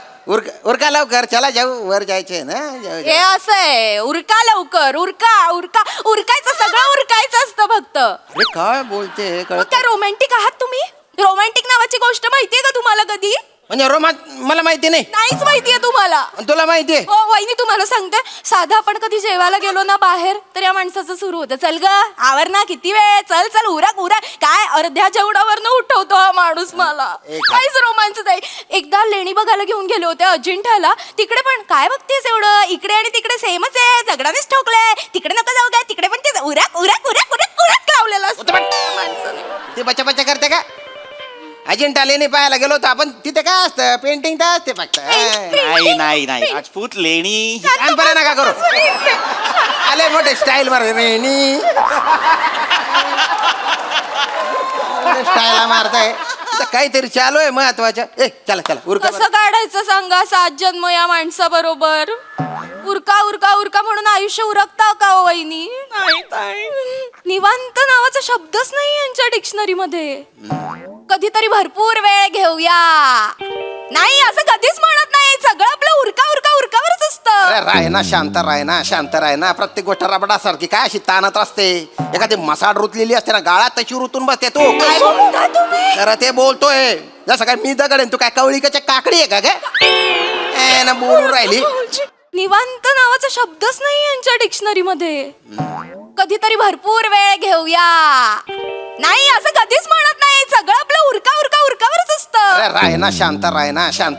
उरका लवकर, चला जाऊ, वर जायचे ना. हे असं आहे, उरका लवकर, उरकायचं सगळं उरकायचं असतं फक्त. अरे काय बोलते मग काय रोमॅन्टिक आहात तुम्ही? रोमॅन्टिक नावाची गोष्ट माहितीये का तुम्हाला कधी? म्हणजे रोमांस मला माहिती नाही. नाहीच माहितीये तुम्हाला? आणि तुला माहितीये? हो वहिनी तुम्हाला सांगते, साधा आपण कधी जेवायला गेलो ना बाहेर, तर या माणसाचं सुरू होतं, चल ग आवर ना, किती वेळ, चल चल उरक. काय अर्ध्या जेवणावरनं उठवतो हा माणूस मला. काहीच रोमांच नाही. एकदा लेणी बघायला घेऊन गेले होते अजिंठ्याला, तिकडे पण काय बघतेस एवढं, इकडे आणि तिकडे सेमच आहे, दगडानेच ठोकलंय, तिकडे नको जाऊ काय, तिकडे पण ते उरक लावलेलं असतं माणसाने. ते बच्चा करते का? अजिंठा लेणी पाहायला गेलो होतो आपण, तिथे काय असतं, पेंटिंग तर असते फक्त. नाही राजपूत लेणी लहानपणा नका करू. आले मोठे स्टाईल मार लेणी स्टाईला मारताय. काहीतरी चालू आहे महत्वाचं. चला उरका. कसं काढायचं सांगा 7 जन्म या माणसाबरोबर? उरका म्हणून आयुष्य उरकता का हो वहिनी? निवांत नावाचा शब्दच नाही यांच्या डिक्शनरी मध्ये. कधीतरी भरपूर वेळ घेऊया, नाही असं कधीच म्हणत नाही. सगळं आपलं उरकावरच असतं. शांत राह ना. प्रत्येक गोष्ट रबडासारखी काय अशी ताणत असते. एखादी मसाड रुतलेली असते ना, गाळात तशी रुतून बसते तू. काय बोलता तुम्ही? तर ते बोलतोय जसं काय मी दगड आहे, तू काय कवळीकाच्या काकडी आहे का काय ना बोलून राहिली. निवांत नावाचा शब्दच नाही यांच्या डिक्शनरी मध्ये. कधीतरी भरपूर वेळ घेऊया, नाही असं कधीच म्हणत नाही. सगळं आपलं उरकावरच असतं. शांत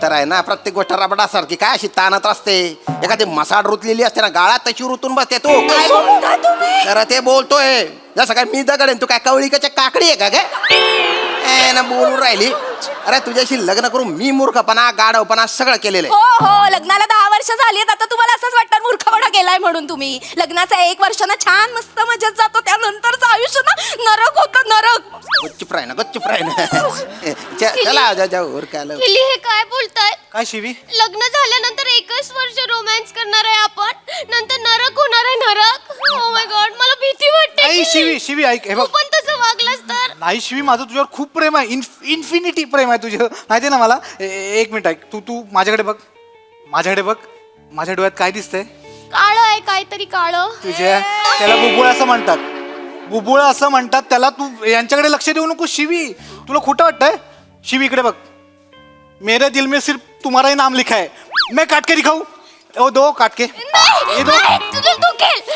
राह ना. प्रत्येक गोष्ट रबडासारखी काय अशी ताणत असते. एखादी मसाड रुतलेली असते ना, गाळात तशी रुतून बसते तू. काय बोलता तुम्ही? तर ते बोलतोय जसं काय मी दगड आहे, तू काय कवळीकाच्या काकडी आहे का काय ना बोलून राहिली. अरे तुझ्याशी लग्न करून मी मूर्खपणा गाढवपणा सगळं केलेलं आहे. हो लग्नाला 10 वर्ष झाली आहेत. आता तुम्हाला असंच वाटतं मूर्खपणा केलाय म्हणून तुम्ही. लग्नाचा 1 वर्षानं छान मस्त मजेत जातो, त्यानंतरचं आयुष्य ना नरक होतं, नरक. गच्चूप राह ना. चला जाऊ उरकायला. हे काय बोलताय? काय शिवी? लग्न झाल्यानंतर 1 वर्ष रोमॅन्स करणार आहे आपण, नंतर नरक होणार आहे, नरक. ओ माय गॉड, मला भीती वाटते. नाही शिवी ऐक, हे तू बघ. पण तसं वागलास तर? नाही शिवी, माझं तुझ्यावर खूप प्रेम आहे, इन्फिनिटी प्रेम आहे तुझं, माहिती ना मला. एक मिनिट ऐक, तू माझ्याकडे बघ. माझ्या डोळ्यात काय दिसतंय? काळं आहे, काहीतरी काळं. तुझ्या त्याला बुबुळ असं म्हणतात. बुबुळ असं म्हणतात त्याला. तू यांच्याकडे लक्ष देऊ नको शिवी. तुला खोटं वाटतंय? शिवी इकडे बघ. मेरे दिल में सिर्फ तुम्हारा ही नाम लिखा है. मैं काट के दिखाऊं? ओ दो काट के. ये दो.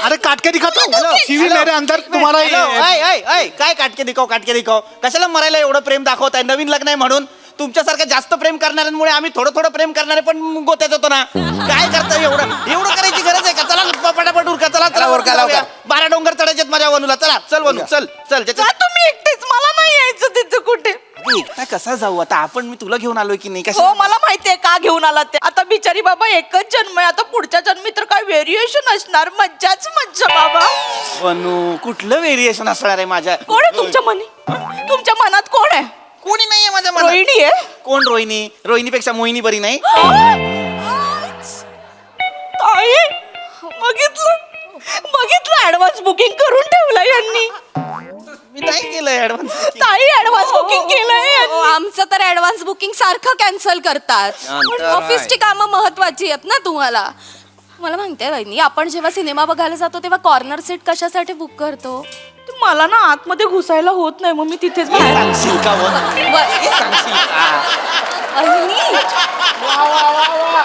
अरे काट के दिखाता हूं. शिवी मेरे अंदर तुम्हारा काय काटके दिखाव कशाला मरायला एवढं प्रेम दाखवताय? नवीन लग्न आहे म्हणून. तुमच्यासारखं जास्त प्रेम करणाऱ्यांमुळे आम्ही थोडं प्रेम करणारे पण गोत्यात होतो ना. काय करता एवढं करायची गरज आहे का? चला पटापट उरका. चला उरका. 12 डोंगर चढायचे माझ्या वनूला. चल वनू चल. तुम्ही एकटेच, मला नाही यायचं तिथं कुठे. एकटा कसा जाऊ आता आपण मी तुला घेऊन आलोय की नाही हो कशा मला माहितीये का घेऊन आला ते. आता बिचारी बाबा एकच जन्म आहे, आता पुढच्या जन्मी तर काय व्हेरिएशन असणार. मज्जाच मज्जा बाबा. बनू कुठलं व्हेरिएशन असणार आहे माझ्या कोण आहे तुमच्या मनी? तुमच्या मनात कोण आहे? कोणी नाहीये माझ्या मनात. रोहिणी आहे. कोण रोहिणी? रोहिणीपेक्षा मोहिनी बरी नाही. ताई बघितलं ऍडव्हान्स बुकिंग करून ठेवलं यांनी. मी नाही केलंय ऍडव्हान्स. ताई ऍडव्हान्स बुकिंग केलंय यांनी. आमचं तर ऍडव्हान्स बुकिंग सारखं कॅन्सल करतात. अंतर आहे. ऑफिसची कामं महत्वाची आहेत ना तुम्हाला. मला माहितीये वहिनी, आपण जेव्हा सिनेमा बघायला जातो तेव्हा कॉर्नर सीट कशासाठी बुक करतो? मला ना आतमध्ये घुसायला होत नाही, मग मी तिथेच बाहेर. सांगशील का वन? सांगशील का?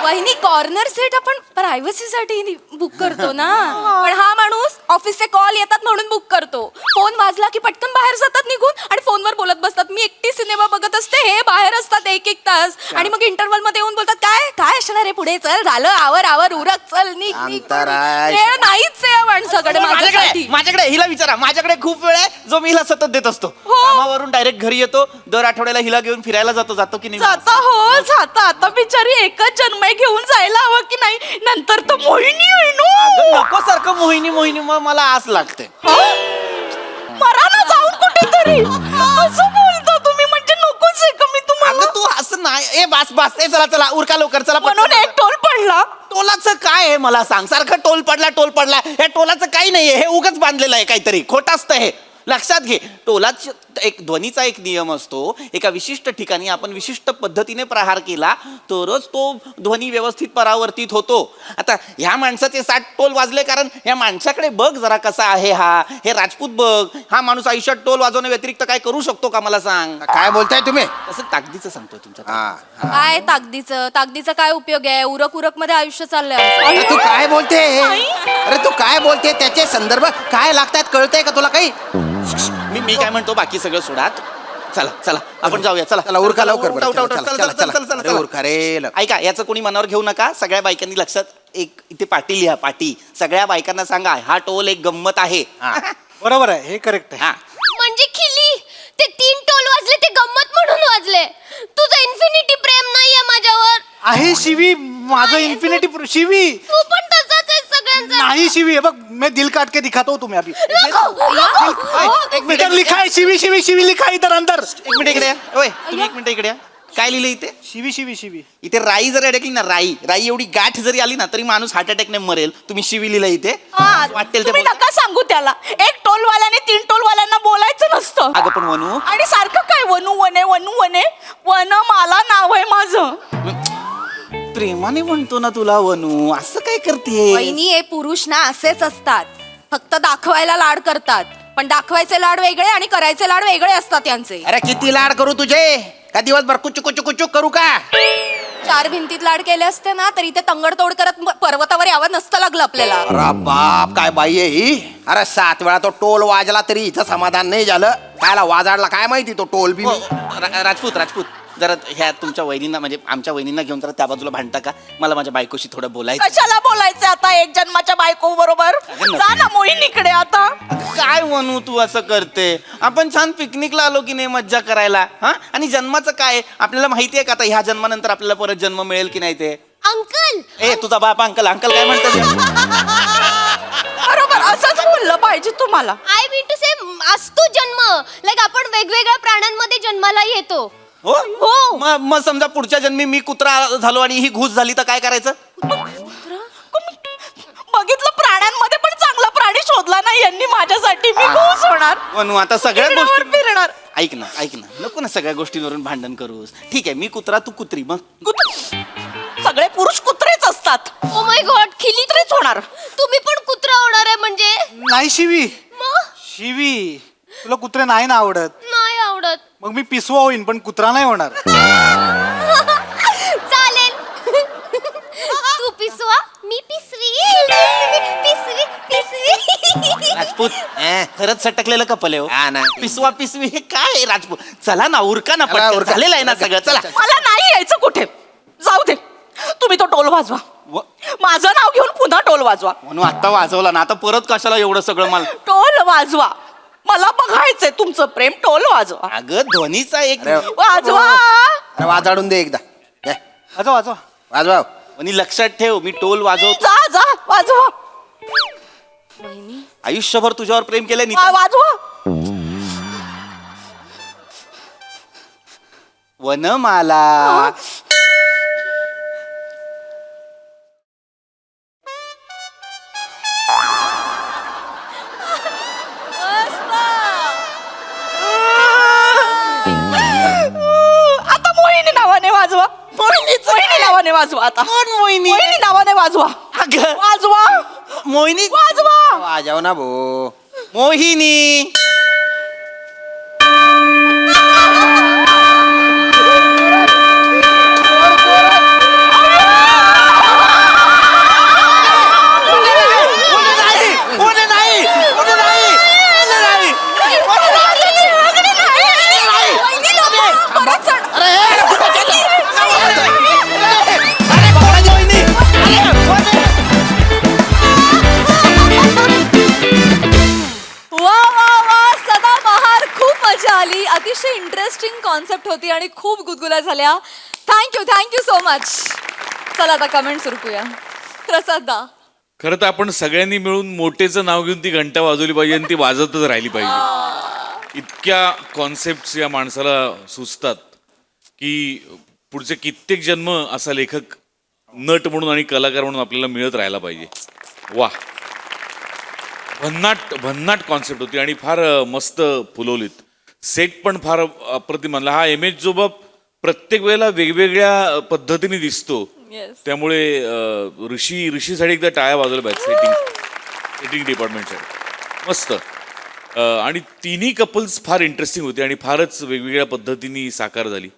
वहिनी कॉर्नर सीट आपण प्रायव्हसीसाठी बुक करतो ना. पण हा माणूस ऑफिसचे कॉल येतात म्हणून बुक करतो. फोन वाजला की पटकन बाहेर जातात निघून आणि फोनवर बोलत बसतात. मी एकटी सिनेमा बघत असते, हे बाहेर असतात एक एक तास आणि मग इंटरव्हल मध्ये येऊन बोलतात काय काय असणार आहे पुढे, चल झालं आवर आवर उरक चल निघ निघ. अंतराळ. वेळ नाहीच आहे या माणसाकडे माझ्यासाठी. माझ्याकडे हिला विचारा. माझ्याकडे खूप वेळ आहे जो मी हिला सतत देत असतो. कामावरून डायरेक्ट घरी येतो, दर आठवड्याला हिला घेऊन फिरायला जातो की नाही? जाता आता बिचारी एकच जन्म घेऊन जायला हवं की नाही. नंतर तर मोहिनी अगं नको सारखं मोहिनी मोहिनी, मग मला आस लागते. मरा ना जाऊन कुठेतरी. असं बोलता तुम्ही म्हणजे नकोच आहे का मी तुम्हाला? अगं तू असं नाही. ए बास बास. ए चला चला उरका लवकर चला. म्हणून एक टोल पडला. टोलाचं काय आहे मला सांग. सारखं टोल पडला. या टोलाचं काही नाहीये, हे उगाच बांधलेलं आहे काहीतरी. खोटं असतं हे, लक्षात घे. टोलाच एक ध्वनीचा एक नियम असतो. एका विशिष्ट ठिकाणी आपण विशिष्ट पद्धतीने प्रहार केला तरच तो ध्वनी व्यवस्थित परावर्तित होतो. आता ह्या माणसाचे 60 टोल वाजले कारण ह्या माणसाकडे बघ जरा कसा आहे हा. हे राजपूत बघ. हा माणूस आयुष्यात टोल वाजवण्या व्यतिरिक्त काय करू शकतो का मला सांग. काय बोलताय तुम्ही? तसं ताकदीचं सांगतोय तुमच्या. काय ताकदीचा काय उपयोग आहे? उरक मध्ये आयुष्य चाललंय आमचं. अरे तू काय बोलते? अरे तू काय बोलते? त्याचे संदर्भ काय लागतात कळतंय का तुला काही? मी काय म्हणतो बाकी सगळं सोडा. चला चला आपण जाऊया. चला चला उरका लवकर बरं. उठा, उठा, चला, चला, चला, चला, चला, चला, अरे चला. उरका रे. ऐका याचं कोणी मनावर घेऊ नका. सगळ्या बायकांनी लक्षात एक इथे पाटी लिहा. पाटी सगळ्या बायकांना सांगा हा टोल एक गंमत आहे. बरोबर आहे, हे करेक्ट आहे. हा म्हणजे खिली ते 3 टोल वाजले ते गंमत म्हणून वाजले. तुझं इन्फिनिटी प्रेम नाहीये माझ्यावर. आहे शिवी माझं इन्फिनिटी. शिवी तू पण तसाच आहे सगळ्यांचा. नाही शिवी. हे बघ मैं दिल काट के दिखाता हूँ तुम्हें अभी. एक मिनिट इधर लिखा है शिवी शिवी शिवी लिखा है इधर अंदर. एक मिनिट इकडे या. ओय तुम्ही एक मिनिट इकडे या. काय लिहिलं इथे? शिवी शिवी शिवी. इथे राई जरी अडकली ना, राई एवढी गाठ जरी आली ना तरी माणूस हार्ट अटॅकने मरेल. तुम्ही शिवी लिहिलं इथे. वाटेल ते तुम्ही बोला. नका सांगू त्याला. एक टोलवाल्याने 3 टोलवाल्यांना बोलायचं नसतं. अगं पण वनू आणि सारखं काय वनू वने वन मला नाव आहे माझं. प्रेमाने म्हणतो ना तुला वनू, असं काय करते? वहिनी हे पुरुष ना असेच असतात. फक्त दाखवायला लाड करतात, पण दाखवायचे लाड वेगळे आणि करायचे लाड वेगळे असतात यांचे. अरे किती लाड करू तुझे? का दिवसभर कुचुक कुचुक कुचुक करू का? 4 भिंतीत लाड केले असते ना तरी ते तंगडतोड करत पर्वतावर यावं नसतं लागलं आपल्याला. अरे बाप काय बाई आहे ही. अरे 7 वेळा तो टोल वाजला तरी हिचं समाधान नाही झालं. कायला वाजाडला काय माहिती तो टोल बी. राजपूत जरा ह्या तुमच्या वहिनींना म्हणजे आमच्या वहिनींना घेऊन जरा त्या बाजूला भांडता का? मला माझ्या बायकोशी थोडं बोलायचं. कशाला बोलायचं आता एक जन्माच्या बायको बरोबर? जा ना मोहिनीकडे आता. काय म्हणू तू असं करते? आपण छान पिकनिकला आलो की नाही मज्जा करायला. हा आणि जन्माचं काय आपल्याला माहिती आहे का आता ह्या जन्मानंतर आपल्याला परत जन्म मिळेल की नाही ते? अंकल ए तुझा बाप अंकल काय म्हणतात? बरोबर असंच बोललं पाहिजे तुम्हाला. आय मीन टू से असतो जन्म. लाईक आपण वेगवेगळ्या प्राण्यांमध्ये जन्माला येतो. हो मग समजा पुढच्या जन्मी मी कुत्रा झालो आणि ही घुस झाली तर काय करायचं? बघितलं प्राण्यांमध्ये पण चांगला प्राणी शोधला नाही यांनी माझ्यासाठी. मी घुस होणार. वनू आता सगळ्या फिरणार. गोष्टी ऐक ना नको ना सगळ्या गोष्टींवरून भांडण करूस. ठीक आहे मी कुत्रा तू कुत्री. मग सगळे पुरुष कुत्रेच असतात. ओ माय गॉड खिली कुत्रेच होणार. तुम्ही पण कुत्रा होणार आहे म्हणजे? नाही शिवी. मग शिवी तुला कुत्रे नाही ना आवडत. नाही आवडत. मग मी पिसवा होईन पण कुत्रा नाही होणार. चालेल. तू पिसवा मी पिसवी. राजपूत खरंच सटकलेलं कपल आहे हो. हा ना. पिसवा पिसवी हे काय आहे राजपूत? चला ना उरका ना चला, पटकन. उरका. झालेलं आहे ना सगळं. चला मला नाही यायचं कुठे. जाऊ दे. तुम्ही तो टोल वाजवा. माझं नाव घेऊन पुन्हा टोल वाजवा. म्हणून आता वाजवला ना आता परत कशाला एवढं सगळं मला? टोल वाजवा. मला बघायचंय तुमचं प्रेम. टोल वाजवा. अगं ध्वनीचा एक वाजवा. अरे वाजाडून दे एकदा दे. वाजवा वाजवा. वाजवा. आणि लक्षात ठेव, मी टोल वाजवतो. जा जा वाजवा. आयुष्यभर तुझ्यावर प्रेम केलंय नीता. वाजवा. वनमाला. आता मोहिनी नावाने वाजवा. मोहिनी नावाने वाजवा. आता मोहिनी नावाने वाजवा. अगं वाजवा. मोहिनी वाजवा. वाजव ना भो. मोहिनी. अतिशय इंटरेस्टिंग कॉन्सेप्ट होती आणि खूप गुदगुल्या झाल्या. Thank you so much. चला आता कमेंट सुरू करूया. प्रसादा, खरं तर आपण सगळ्यांनी मिळून मोठेचं नाव घेऊन ती घंटा वाजवली पाहिजे आणि ती वाजतच राहिली पाहिजे. इतक्या कॉन्सेप्ट या माणसाला सुचतात की पुढचे कित्येक जन्म असा लेखक, नट म्हणून आणि कलाकार म्हणून आपल्याला मिळत राहायला पाहिजे. वा, भन्नाट कॉन्सेप्ट होती आणि फार मस्त फुलवलीत. सेट पण फार अप्रतिम म्हणला. हा इमेज जो बाब प्रत्येक वेळेला वेगवेगळ्या पद्धतीने दिसतो. त्यामुळे ऋषीसाठी एकदा टाळ्या वाजवल्या पाहिजे सेटिंग डिपार्टमेंटसाठी. मस्त. आणि तिन्ही कपल्स फार इंटरेस्टिंग होते आणि फारच वेगवेगळ्या पद्धतीने साकार झाली.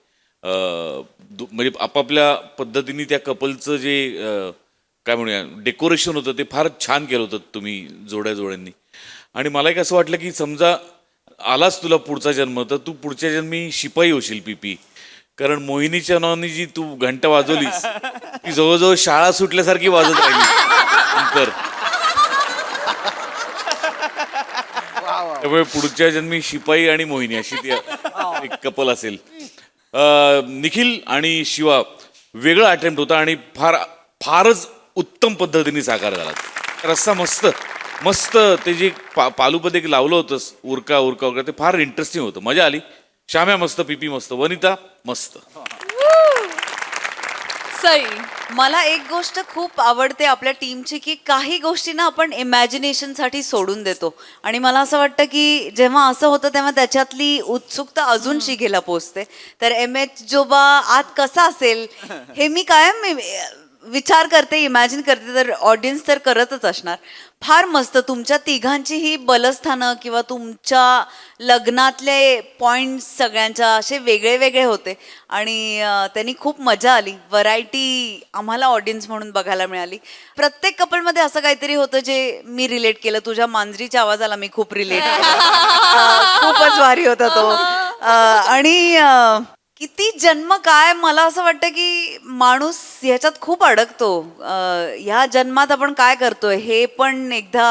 म्हणजे आपापल्या पद्धतीने त्या कपलचं जे काय म्हणूया डेकोरेशन होतं ते फार छान केलं होतं तुम्ही जोड्यांनी. आणि मला एक असं वाटलं की समजा आलाच तुला पुढचा जन्म तर तू पुढच्या जन्मी शिपाई होशील पीपी. कारण मोहिनीच्या नावाने जी तू घंटा वाजवलीस ती जवळजवळ शाळा सुटल्यासारखी वाजत राहिली नंतर. त्यामुळे पुढच्या जन्मी शिपाई आणि मोहिनी अशी ती एक कपल असेल. निखिल आणि शिवा वेगळा अटेम्प्ट होता आणि फारच उत्तम पद्धतीने साकार झाला. रस्सा मस्त ते जे पालुपद एक लावलं होतंस उरका ते फार इंटरेस्टिंग होतं. मजा आली. श्याम्या मस्त, पीपी मस्त, वनिता मस्त. सई, मला एक गोष्ट खूप आवडते आपल्या टीमची की काही गोष्टी ना आपण इमॅजिनेशनसाठी सोडून देतो आणि मला असं वाटतं की जेव्हा असं होतं तेव्हा त्याच्यातली उत्सुकता अजून शिगेला पोचते. तर MS जोबा आत कसा असेल हे मी कायम विचार करते, इमॅजिन करते. तर ऑडियन्स तर करतच असणार. फार मस्त तुमच्या तिघांची ही बलस्थानं किंवा तुमच्या लग्नातले पॉइंट्स सगळ्यांच्या असे वेगळे वेगळे होते आणि त्यांनी खूप मजा आली. व्हरायटी आम्हाला ऑडियन्स म्हणून बघायला मिळाली. प्रत्येक कपलमध्ये असं काहीतरी होतं जे मी रिलेट केलं. तुझ्या मांजरीच्या आवाजाला मी खूप रिलेट केलं. खूपच भारी होता तो. आणि किती जन्म काय, मला असं वाटतं की माणूस ह्याच्यात खूप अडकतो. ह्या जन्मात आपण काय करतोय हे पण एकदा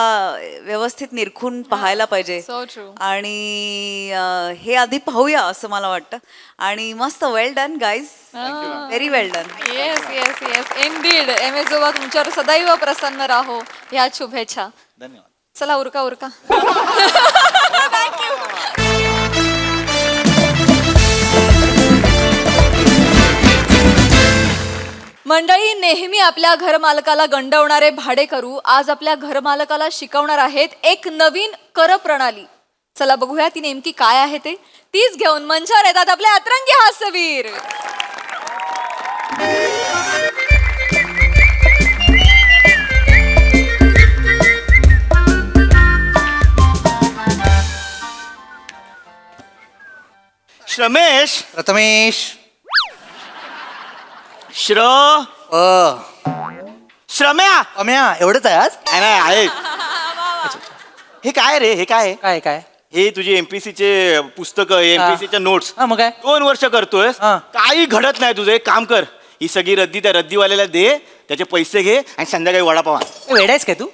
व्यवस्थित निरखून पाहायला पाहिजे. आणि हे आधी पाहूया असं मला वाटतं. आणि मस्त वेल डन गाईज, व्हेरी वेल डन. Yes indeed. MS जोबा तुमच्यावर सदैव प्रसन्न राहो ह्या शुभेच्छा. धन्यवाद. चला उरका. मंडळी, नेहमी आपल्या घरमालकाला गंडवणारे भाडेकरू आज आपल्या घरमालकाला शिकवणार आहेत एक नवीन कर प्रणाली. चला बघूया ती नेमकी काय आहे ते. तीच घेऊन मंचावर येतात आपले अतरंगी हास्यवीर. श्रमेश. प्रथमेश. श्रम्या. अम्या एवढंच आहे आज. नाही आहे. हे काय रे, हे काय काय हे तुझे MPSC चे पुस्तक, MPSC च्या नोट्स. मग काय 2 वर्ष करतोय, काही घडत नाही तुझं. एक काम कर, ही सगळी रद्दी त्या रद्दीवाल्याला दे, त्याचे पैसे घे आणि संध्याकाळी वडापाव. वेडायस काय तू?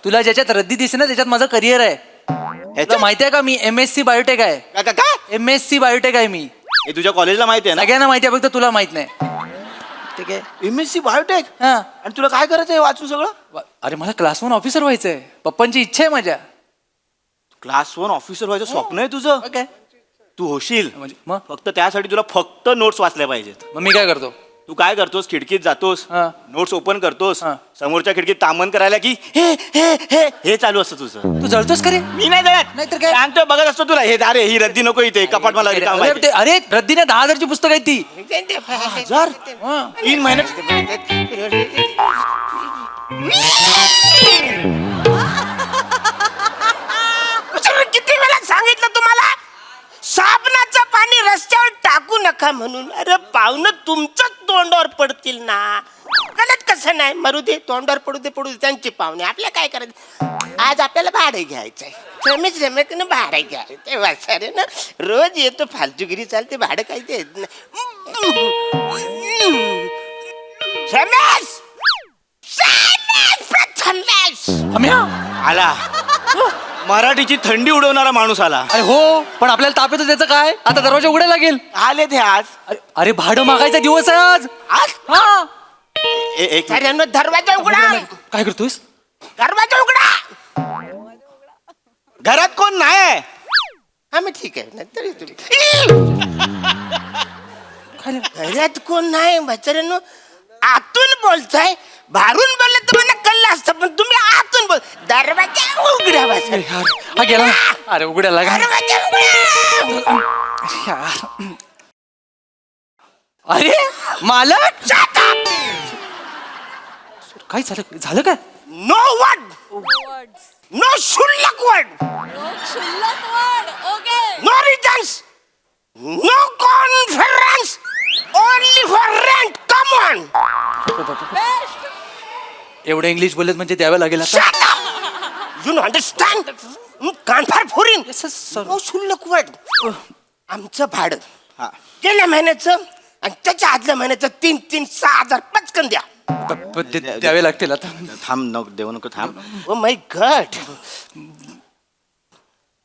तुला ज्याच्यात रद्दी दिसे ना त्याच्यात माझं करिअर आहे. ह्याच्या माहितीये का मी MSc बायोटेक आहे. काय MSc बायोटेक आहे मी. हे तुझ्या कॉलेजला माहिती आहे ना? सगळ्यांना माहिती आहे, फक्त तुला माहित नाही. ठीक आहे. MSc बायोटेक हा. आणि तुला काय करायचंय वाचून सगळं? अरे मला क्लास 1 ऑफिसर व्हायचंय. पप्पांची इच्छा आहे माझ्या. क्लास 1 ऑफिसर व्हायचं स्वप्न आहे तुझं? काय तू होशील म्हणजे मग फक्त त्यासाठी तुला फक्त नोट्स वाचल्या पाहिजेत. मग मी काय करतो? तू काय करतोस? खिडकीत जातोस, हा. नोट्स ओपन करतोस, हा. समोरच्या खिडकीत तामन करायला की हे हे हे हे चालू असतं तुझं. तू जळतोस का रे? मी नाही जळत. नाहीतर काय? सांगतो बघत असतो तुला हे अरे ही रद्दी नको इथे कपाट मला रिकामं अरे पाहिजे. ते- अरे रद्दीने 10,000ची पुस्तक आहेत ती. 1000 3 महिन्यात किती वेळा सांगितलं तुम्हाला साबणाचं पाणी रस्त्यावर टाकू नका म्हणून. अरे पाहुणं तुमच्याच तोंडावर पडतील ना. गलत कसं नाही, मरू दे, तोंडावर पडू दे त्यांचे पाहुणे, आपल्या काय करायचं. आज आपल्याला भाडे घ्यायचंय, रमेश भाडे घ्यायचं तेव्हा सर ना रोज येतो फालतूगिरी चालते, भाडं काही देत नाही. रमेश आला मराठीची थंडी उडवणारा माणूस आला. अरे हो, पण आपल्याला ताप येतो त्याचं काय? आता दरवाजा उघडायला लागेल. आले ते आज. अरे भाडं मागायचा दिवस आहे आज. आज हा. एक सरांनो दरवाजा उघडा, काय करतोस? दरवाजा उघडा. घरात कोण नाही? हा मग ठीक आहे, नंतर तुम्ही घरात कोण नाही म्हाताऱ्यांनो. आतून बोलताय, बाहेरून बोलले तर मला कळलं असतं, पण तुम्ही आतून बोल. दरवाजा उघडा बस. हा गेला ना. अरे उघडायला लागा. दरवाजा उघडा. अरे मालक काय झालं? झालं काय? नो वर्ड, नो शुल्लक word, no returns, no conference, only for rent. Come on. एवढं इंग्लिश बोलत म्हणजे द्यावं लागेल आता. You know understand. कानफार फोरीन. Yes, sir. नो शुल्लक वर्ड. आमचं भाडं गेल्या महिन्याचं आणि त्याच्या आदल्या महिन्याचं 3,000 पचकन द्या. द्यावे लागतील आता. थांब नको देऊ नको थांब. Oh my God.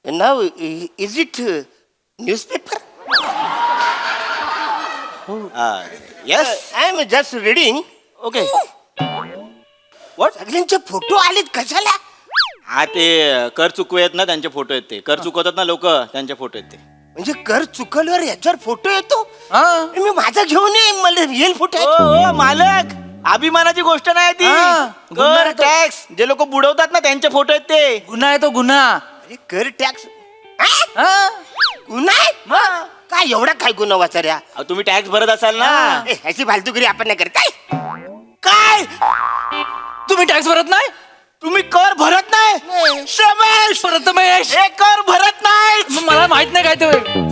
Now is it newspaper? Yes I am just reading. Okay. सगळ्यांचे फोटो आलेत कशाला? हा ते कर चुकवे आहेत ना त्यांचे फोटो आहेत. ते कर चुकवतात ना लोक त्यांचे फोटो आहेत ते. म्हणजे कर चुकल्यावर याच्यावर फोटो येतो? हा. मी माझा घेऊन येईन, मला रिअल फोटो आहे. ओ मालक अभिमानाची गोष्ट नाही ती. हा, गुन्हा कर आहे तो. टॅक्स जे लोक बुडवतात ना त्यांचे फोटो आहेत ते. गुन्हा आहे तो गुन्हा. अरे कर टॅक्स हा. गुन्हा आहे? काय एवढा काय गुन्हा वाचाऱ्या? अहो, तुम्ही टॅक्स भरत असाल ना. ह्याची फालतूगिरी आपण नाही करत. काय तुम्ही टॅक्स भरत नाही? तुम्ही कर भरत नाही. शबाश. प्रथमेश, हे कर भरत नाही. मग मला माहित नाही काय ते.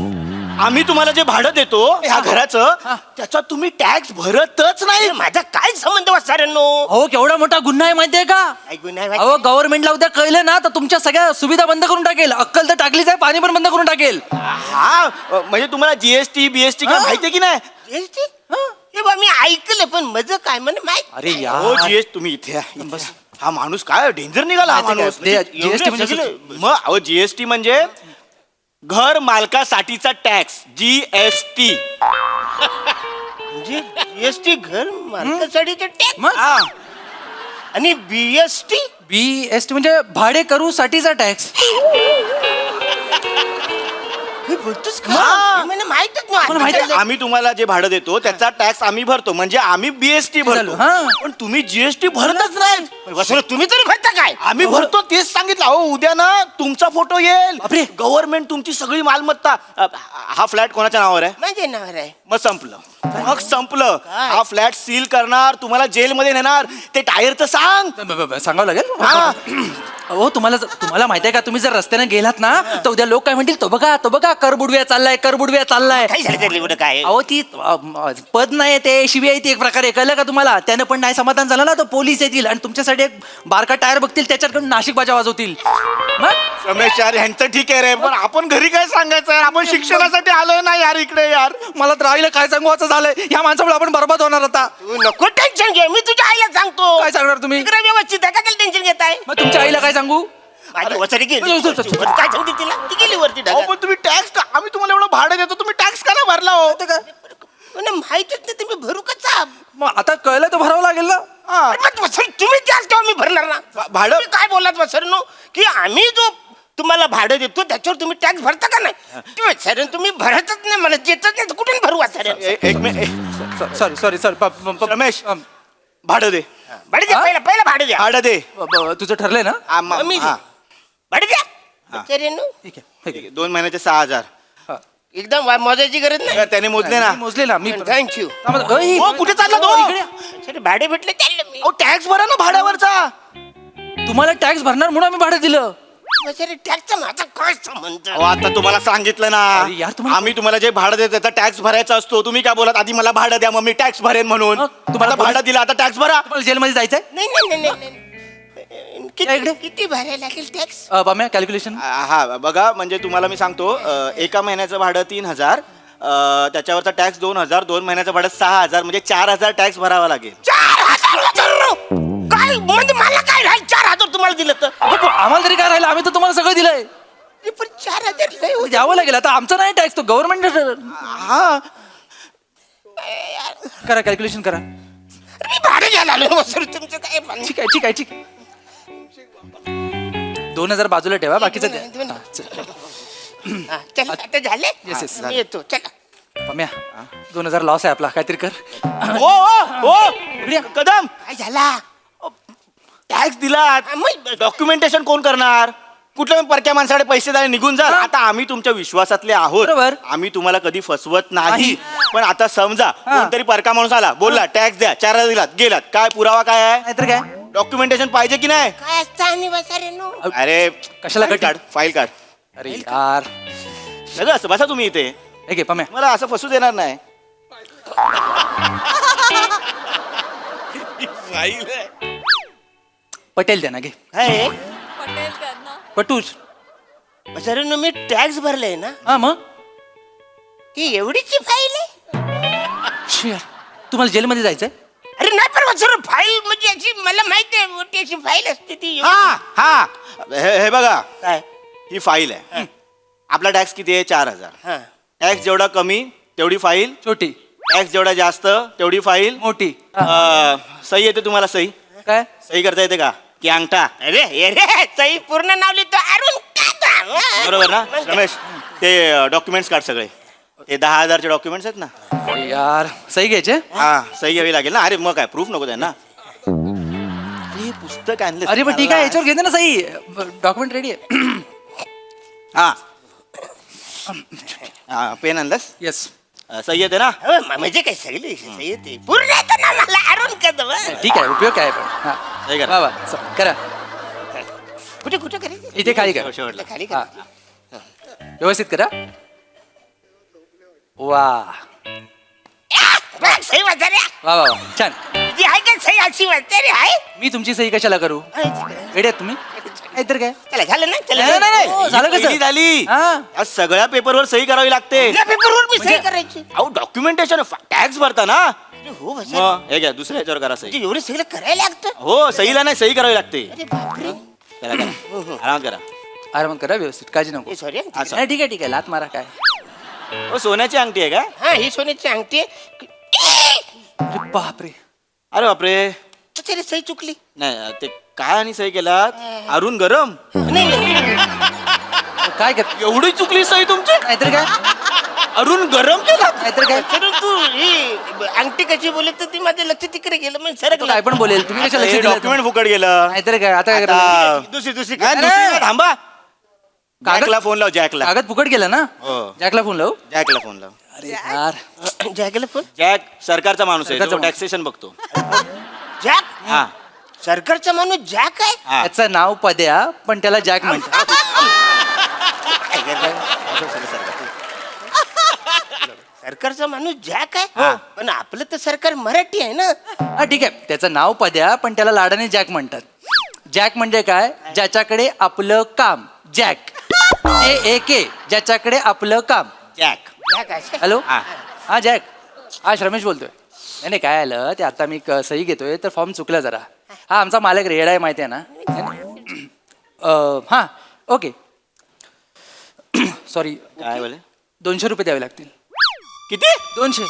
आम्ही तुम्हाला जे भाडं देतो ह्या घराचं त्याच्यात तुम्ही टॅक्स भरतच नाही. माझा काय संबंध वाचाऱ्यांनो? अहो केवढा मोठा गुन्हा आहे माहितीये का? काय गुन्हा आहे? अहो गव्हर्नमेंटला उद्या कळलं ना तर तुमच्या सगळ्या सुविधा बंद करून टाकेल. अक्कल तर टाकलीच आहे, पाणी पण बंद करून टाकेल. हा म्हणजे तुम्हाला जीएसटी बीएसटी काय हा. माहितीये की नाही? GST? हे बा मी ऐकलं, पण माझं काय म्हणे माहित. अरे हो यार. जीएसटी तुम्ही इथे या, इथे. हा माणूस काय डेंजर निघाला हा माहिती माणूस. काय? म्हणजे GST म्हणजे सगळे- मग अहो जीएसटी म्हणजे घर मालकासाठीचा टॅक्स. जीएसटी. म्हणजे जीएसटी घर मालकासाठीचं टॅक्स मग आणि बीएसटी BST म्हणजे भाडे करू साठीचा टॅक्स. बोलतोस हा. का? मला माहितच मला माहिती नाही. आम्ही तुम्हाला जे भाडं देतो त्याचा टॅक्स आम्ही भरतो म्हणजे आम्ही बीएसटी भरतो. हा. पण तुम्ही जीएसटी भरतच नाही. वसुलं तुम्ही तरी भरता काय? आम्ही भरतो तेच सांगितलं. अहो उद्या ना तुमचा फोटो येईल. बापरे. गव्हर्नमेंट तुमची सगळी मालमत्ता हा फ्लॅट कोणाच्या नावावर आहे? माझे नाव आहे. मग संपलं. मग संपलं. हा फ्लॅट सील करणार, तुम्हाला जेलमध्ये नेणार. ते टायरचं सांग. सांगावं लागेल. हा. हो तुम्हाला माहिती आहे का, तुम्ही जर रस्त्याने गेलात ना तर उद्या लोक काय म्हणतील, तो बघा कर बुडव्या चाललाय, कर बुडव्या चाललाय. काय झालं त्याला एवढं काय? अहो ती पद नाही ते शिवी आहे ती एक प्रकारे. कळलं का तुम्हाला? त्यानं पण नाही समाधान झालं ना तर पोलीस येतील आणि तुमच्यासाठी एक बारका टायर बघतील, त्याच्याकडून नाशिक बाजा वाजवतील. मग रमेश यार ह्यांचं ठीक आहे रे, पण आपण घरी काय सांगायचं यार? आपण शिक्षणासाठी आलोय ना यार इकडे यार. मला तर आईला काय सांगू असं झालंय. ह्या माणसामुळे आपण बरबाद होणार आता. तू नको टेन्शन घे, मी तुझ्या आईला सांगतो. काय सांगणार तुम्ही? इकडे व्यवस्थित आहे का? त्याला टेन्शन घेत आहे? मग तुमच्या आईला काय सांगू? माझी वसरी गेली काय सांगते तिला ती गेली वरती अहो, पण तुम्ही टॅक्स का आम्ही तुम्हाला एवढं भाडं देतो तुम्ही टॅक्स का नाही भरला हो माहितीच नाही तुम्ही भरू कसा मग आता कळलं तर भरावं लागेल ना. तुम्ही द्याल तेव्हा मी भरणार ना भाडं- तुम्ही काय बोललात वसरनो की आम्ही जो तुम्हाला भाडं देतो त्याच्यावर तुम्ही टॅक्स भरता का नाही सर तुम्ही भरतच नाही मला देतच नाही तर कुठून भरू सर एक minute sorry sorry sorry Ramesh भाडं दे भाडं द्या पहिलं भाडं द्या भाडं दे तुझं ठरलंय ना. मी हा. भाडं द्या बिचाऱ्यांनो. ठीक आहे, ठीक आहे. 2 महिन्याचे 6,000 एकदम मोजायची गरज नाही त्याने मोजले ना मी मोजले ना मी. थँक्यू हो, कुठे चालला तो सर भाडे भेटले चाललं मी टॅक्स भरा ना भाड्यावरचा तुम्हाला टॅक्स भरणार म्हणून आम्ही भाडं दिलं. सर टॅक्सचा माझा काय संबंध अहो, आता तुम्हाला सांगितलं ना अरे यार, तुम्हाला- आम्ही तुम्हाला जे भाडं देतो त्याचा टॅक्स भरायचा असतो तुम्ही काय बोलत आधी मला भाडं द्या मग मी टॅक्स भरेन म्हणून तुम्हाला तुम्हाला भाडं दिलं आता टॅक्स भरा तुम्हाला जेलमध्ये जायचंय. नाही नाही नाही नाही या इकडे. किती भरायला लागेल टॅक्स बाम्या कॅल्क्युलेशन. हा बघा म्हणजे तुम्हाला मी सांगतो एका महिन्याचं भाडं 3,000 त्याच्यावरचा टॅक्स 2,000 2 महिन्याचं भाडं 6,000 म्हणजे 4,000 टॅक्स भरावा लागेल 4,000 काय म्हणजे मला काय राहील 4,000 तुम्हाला दिलं तर आम्हाला तरी काय राहिलं आम्ही तर तुम्हाला सगळं दिलंय. पण 4,000 लय होतं. द्यावं लागेल आता आमचा नाही टॅक्स तो गव्हर्नमेंट. हा करा कॅल्क्युलेशन करा. मी भाडं घ्यायला आलो सर तुमचं काय पण ठीक आहे ठीक आहे ठीक आहे. 2,000 बाजूला ठेवा बाकीचं द्या. दोन- हा, चल. हा, चला आता झाले Yes, yes. मी येतो चला बाम्या 2,000 लॉस आहे आपला काहीतरी कर. ओ कदम काय झाला टॅक्स दिला डॉक्युमेंटेशन कोण करणार कुठल्या परक्या माणसाकडे पैसे द्यायला निघून जा आता आम्ही तुमच्या विश्वासातले आहोत बरोबर. आम्ही तुम्हाला कधी फसवत नाही नाही. पण आता समजा कोणतरी परका माणूस आला बोलला टॅक्स द्या 4,000 दिलात गेलात काय पुरावा काय आहे नाहीतर काय. डॉक्युमेंटेशन पाहिजे की नाही काय असतं आणि बसाऱ्यानो अरे कशाला फाईल कठीण? काढ फाईल काढ अरे यार. सगळं असं बसा तुम्ही इथे हे घे पम्या. मला असं फसू देणार नाही पटेल द्या ना घे. हाय पटेल त्यांना पटूच. बसाऱ्यानो मी टॅक्स भरलाय ना हा मग ही एवढीची फाईल आहे शी यार. तुम्हाला जेलमध्ये जायचंय. अरे नाही पण बसर फाईल म्हणजे अशी मला माहिती आहे मोठी अशी फाईल असते ती हा हा हे बघा काय ही फाईल आहे आपला टॅक्स किती आहे 4,000 हा टॅक्स जेवढा कमी तेवढी फाईल छोटी टॅक्स जेवढा जास्त तेवढी फाईल मोठी. सही येते तुम्हाला सही काय सही करता येते का की अंगठा अरे अरे सही पूर्ण नाव लिहितो अरुण काका. बरोबर ना रमेश ते डॉक्युमेंट्स काढ सगळे ते 10,000चे डॉक्युमेंट्स आहेत ना अरे यार सही घ्यायचे. हा सही घ्यावी लागेल ना अरे मग काय प्रूफ नको त्यांना हे पुस्तक आणलं अरे पण ठीक आहे याच्यावर घेते ना सही. डॉक्युमेंट रेडी आहे. हा हा पेन आणलंस येस. सही येते ना हो, म्हणजे काय सगळी सही येते पूर्ण येतं ना मला अरुण कदम ठीक आहे उपयोग काय पण. हा. सही करा. वा वा. करा कुठे कुठे करायचं इथे खाली करा. शेवटला खाली हा. करा व्यवस्थित करा. वा बघ, सही वाचाऱ्या वा वा वा. छान. जी आहे का सही अशी वाचारी आहे मी तुमची सही कशाला करू. रेडी आहेत तुम्ही नाहीतर काय. चला झालं ना नाही, चला नाही, हो, नाही. झालं ही कसं? पहिली झाली हा. आज सगळ्या पेपरवर सही करावी लागते या पेपरवर मी सही करायची अहो डॉक्युमेंटेशन टॅक्स भरता ना अरे हो बसा मग हे घ्या दुसऱ्या ह्याच्यावर करा सही म्हणजे एवढं सगळं करायला लागतं हो सहीला नाही सही करावी लागते अरे बापरे करा करा आरामात करा आरामात करा व्यवस्थित काळजी नको. सॉरी असं. नाही ठीक आहे ठीक आहे लात मारा काय. हो सोन्याची अंगठी आहे का हा ही सोन्याची अंगठी आहे. अरे बापरे. अरे बापरे त्याच्याने सही चुकली नाही ते काय आणि सही केलात अरुण गरम नाही नाही. काय कर एवढी चुकली सही तुमची नाहीतर काय. अरुण गरम केला नाहीतर काय. सर तू ही अंगठी कशी बोलत तर ती माझं लक्ष तिकडे गेलं मग तो सरकलं काय पण बोलेल तुम्ही कशाला लक्ष दिलं? डॉक्युमेंट फुकट गेलं नाहीतर काय आता काय आता- करणार? दुसरी दुसरी नाही, काय? दुसरी नाही, थांबा कागद- जॅकला फोन लाव जॅकला कागद फुकट गेला ना. हो. जॅकला फोन लावू. जॅकला फोन लाव अरे यार जॅकला फोन जॅक सरकारचा माणूस आहे सरकारचा माणूस. टॅक्सेशन बघतो जॅक हा सरकारचा माणूस जॅक आहे हा. त्याचं नाव पद्या पण त्याला जॅक म्हणतात. सरकारचा माणूस जॅक आहे पण आपलं तर सरकार मराठी आहे ना हा ठीक आहे त्याचं नाव पद्या पण त्याला लाडाने जॅक म्हणतात. जॅक म्हणजे काय ज्याच्याकडे आपलं काम. जॅक JAK ज्याच्याकडे आपलं काम. जॅक जॅक आहे हॅलो हा. हा जॅक हा रमेश बोलतोय. नाही नाही काय आलं ते आता मी सही घेतोय तर फॉर्म चुकला जरा. हा आमचा मालक रेड आहे माहिती आहे ना. हां ओके सॉरी काय बोले 200 रुपये द्यावे लागतील किती 200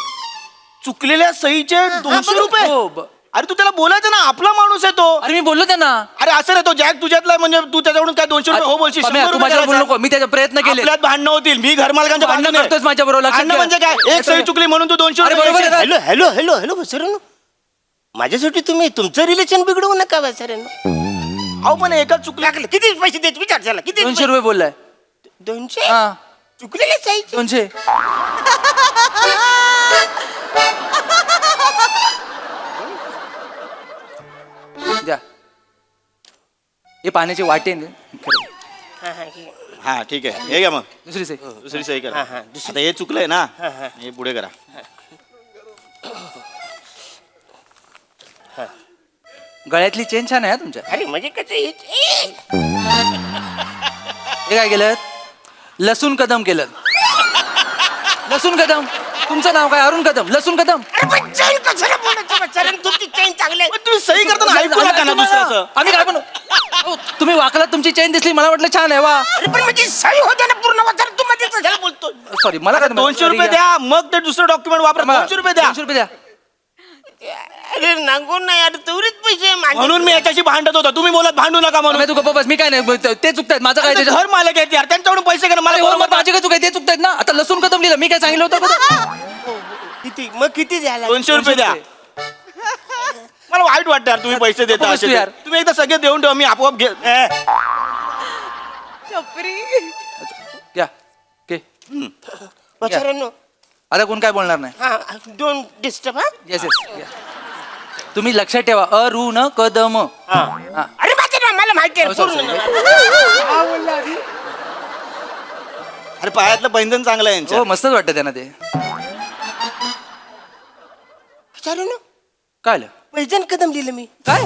चुकलेल्या सहीचे 200 रुपये हो अरे तू त्याला बोलायचं ना आपला माणूस आहे तो अरे मी बोललो त्यांना अरे असं नाही तो जॅक तुझ्यातला म्हणजे तू त्याच्याकडून काय 200 रुपये हो बोलशील पम्या, 100 तू रुपये माझ्यावर बोलू करायचा. नको मी त्याचा प्रयत्न केले आपल्यात भांडणं होतील मी घरमालकांच्या भांडणं करतोस माझ्याबरोबर, लक्षात भांडणं ठेव. म्हणजे काय एक सही चुकली म्हणून तू 200 अरे रुपये बरोबर आहे द्यायचे. ना. Hello hello hello hello sir माझ्यासाठी तुम्ही तुमचं रिलेशन बिघडवू नका सर अहो पण एका चुकल्या किती पैसे देत विचार झाला किती 200 रुपये बोललाय 200 हा चुकलेले साईचे 200 द्या हे पाण्याची वाटे ना. हा ठीक आहे हे घ्या मग दुसरी सही दुसरी सही करा हा, हा, आता हे चुकलंय ना हे पुढे करा गळ्यातली चेन छान आहे हा तुमच्या अरे म्हणजे कसं हे काय केलं लसूण कदम केलं लसूण कदम तुमचं नाव काय अरुण कदम लसूण कदम चैन कशाला बोलायचं सर तुमची चैन चांगली आहे. तुम्ही सही करताना ऐकू नका ना दुसऱ्याचं आम्ही काय पण तुम्ही वाकलात तुमची चेन दिसली मला वाटलं छान आहे वा अरे पण माझी सही होते ना पूर्ण वाचार तू मध्ये कशाला बोलतो सॉरी मला काय 200 रुपये द्या मग ते दुसरं डॉक्युमेंट वापरा 200 रुपये द्या 200 रुपये द्या अरे नांगून नाही अरे तेवढेच पैसे मागे म्हणून मी याच्याशी भांडत होतो तुम्ही बोलत भांडू नका म्हणून तू गप्प बस मी काय नाही ते चुकतायत माझं काय ते त्याच्यात घर मालक आहेत यार त्यांच्याकडून पैसे घ्या ना. मला अरे हो, बरोबर मग माझे काय चुक आहे ते चुकतायत ना आता लसूण कदम लिहिलं मी काय सांगितलं होतं बघा. किती मग किती द्यायला 200 रुपये द्या मला वाईट वाटतं यार तुम्ही पैसे देता नको असे बसू यार. ते. तुम्ही एकदा सगळे देऊन ठेवा मी आपोआप घे घ्या के वचारांनो आता कोण काय बोलणार नाही हा डोंट डिस्टर्ब हा येस येस तुम्ही लक्षात ठेवा अरुण कदम हा. अरे माझं ना मला माहिती आहे हो, sorry, पूर्ण sorry. अरे पायातलं पैंजण चांगलं आहे यांच्या हो मस्तच वाटतं त्यांना ते विचारांनो काय आलं? पैजण कदम लिहिलं मी काय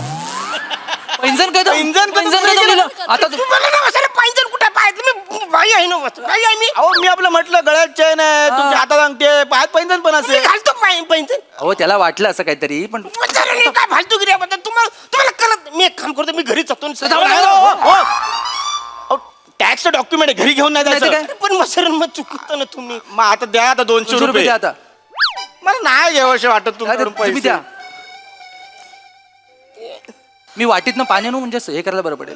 पैंजण कदम पैंजण कदम लिहिलं आता तू बोला ना वसारे पैजण कुठे पाहिजे मी बाई आहे ना बाई आहे मी अहो मी आपलं म्हटलं गळ्यात चैन आहे तुमच्या हातात अंगठी आहे पायात पैंजण पण मी असेल घालतो पैंजण हो त्याला वाटलं असं काहीतरी पण वसारे काय फालतू गिऱ्या तुम्हाला कळत मी एक काम करतो मी घरी जातो टॅक्स डॉक्युमेंट आहे घरी घेऊन नाही नाही तर जायचं काय? पण वसरण मग चुकतो ना तुम्ही मग आता द्या आता 200 200 रुपये रुपये द्या आता मला नाही घ्यावंसे वाटत तुमच्याकडून तुम्ही पैसे द्या मी वाटीतनं पाणी आणू म्हणजे हे करायला बरं पडेल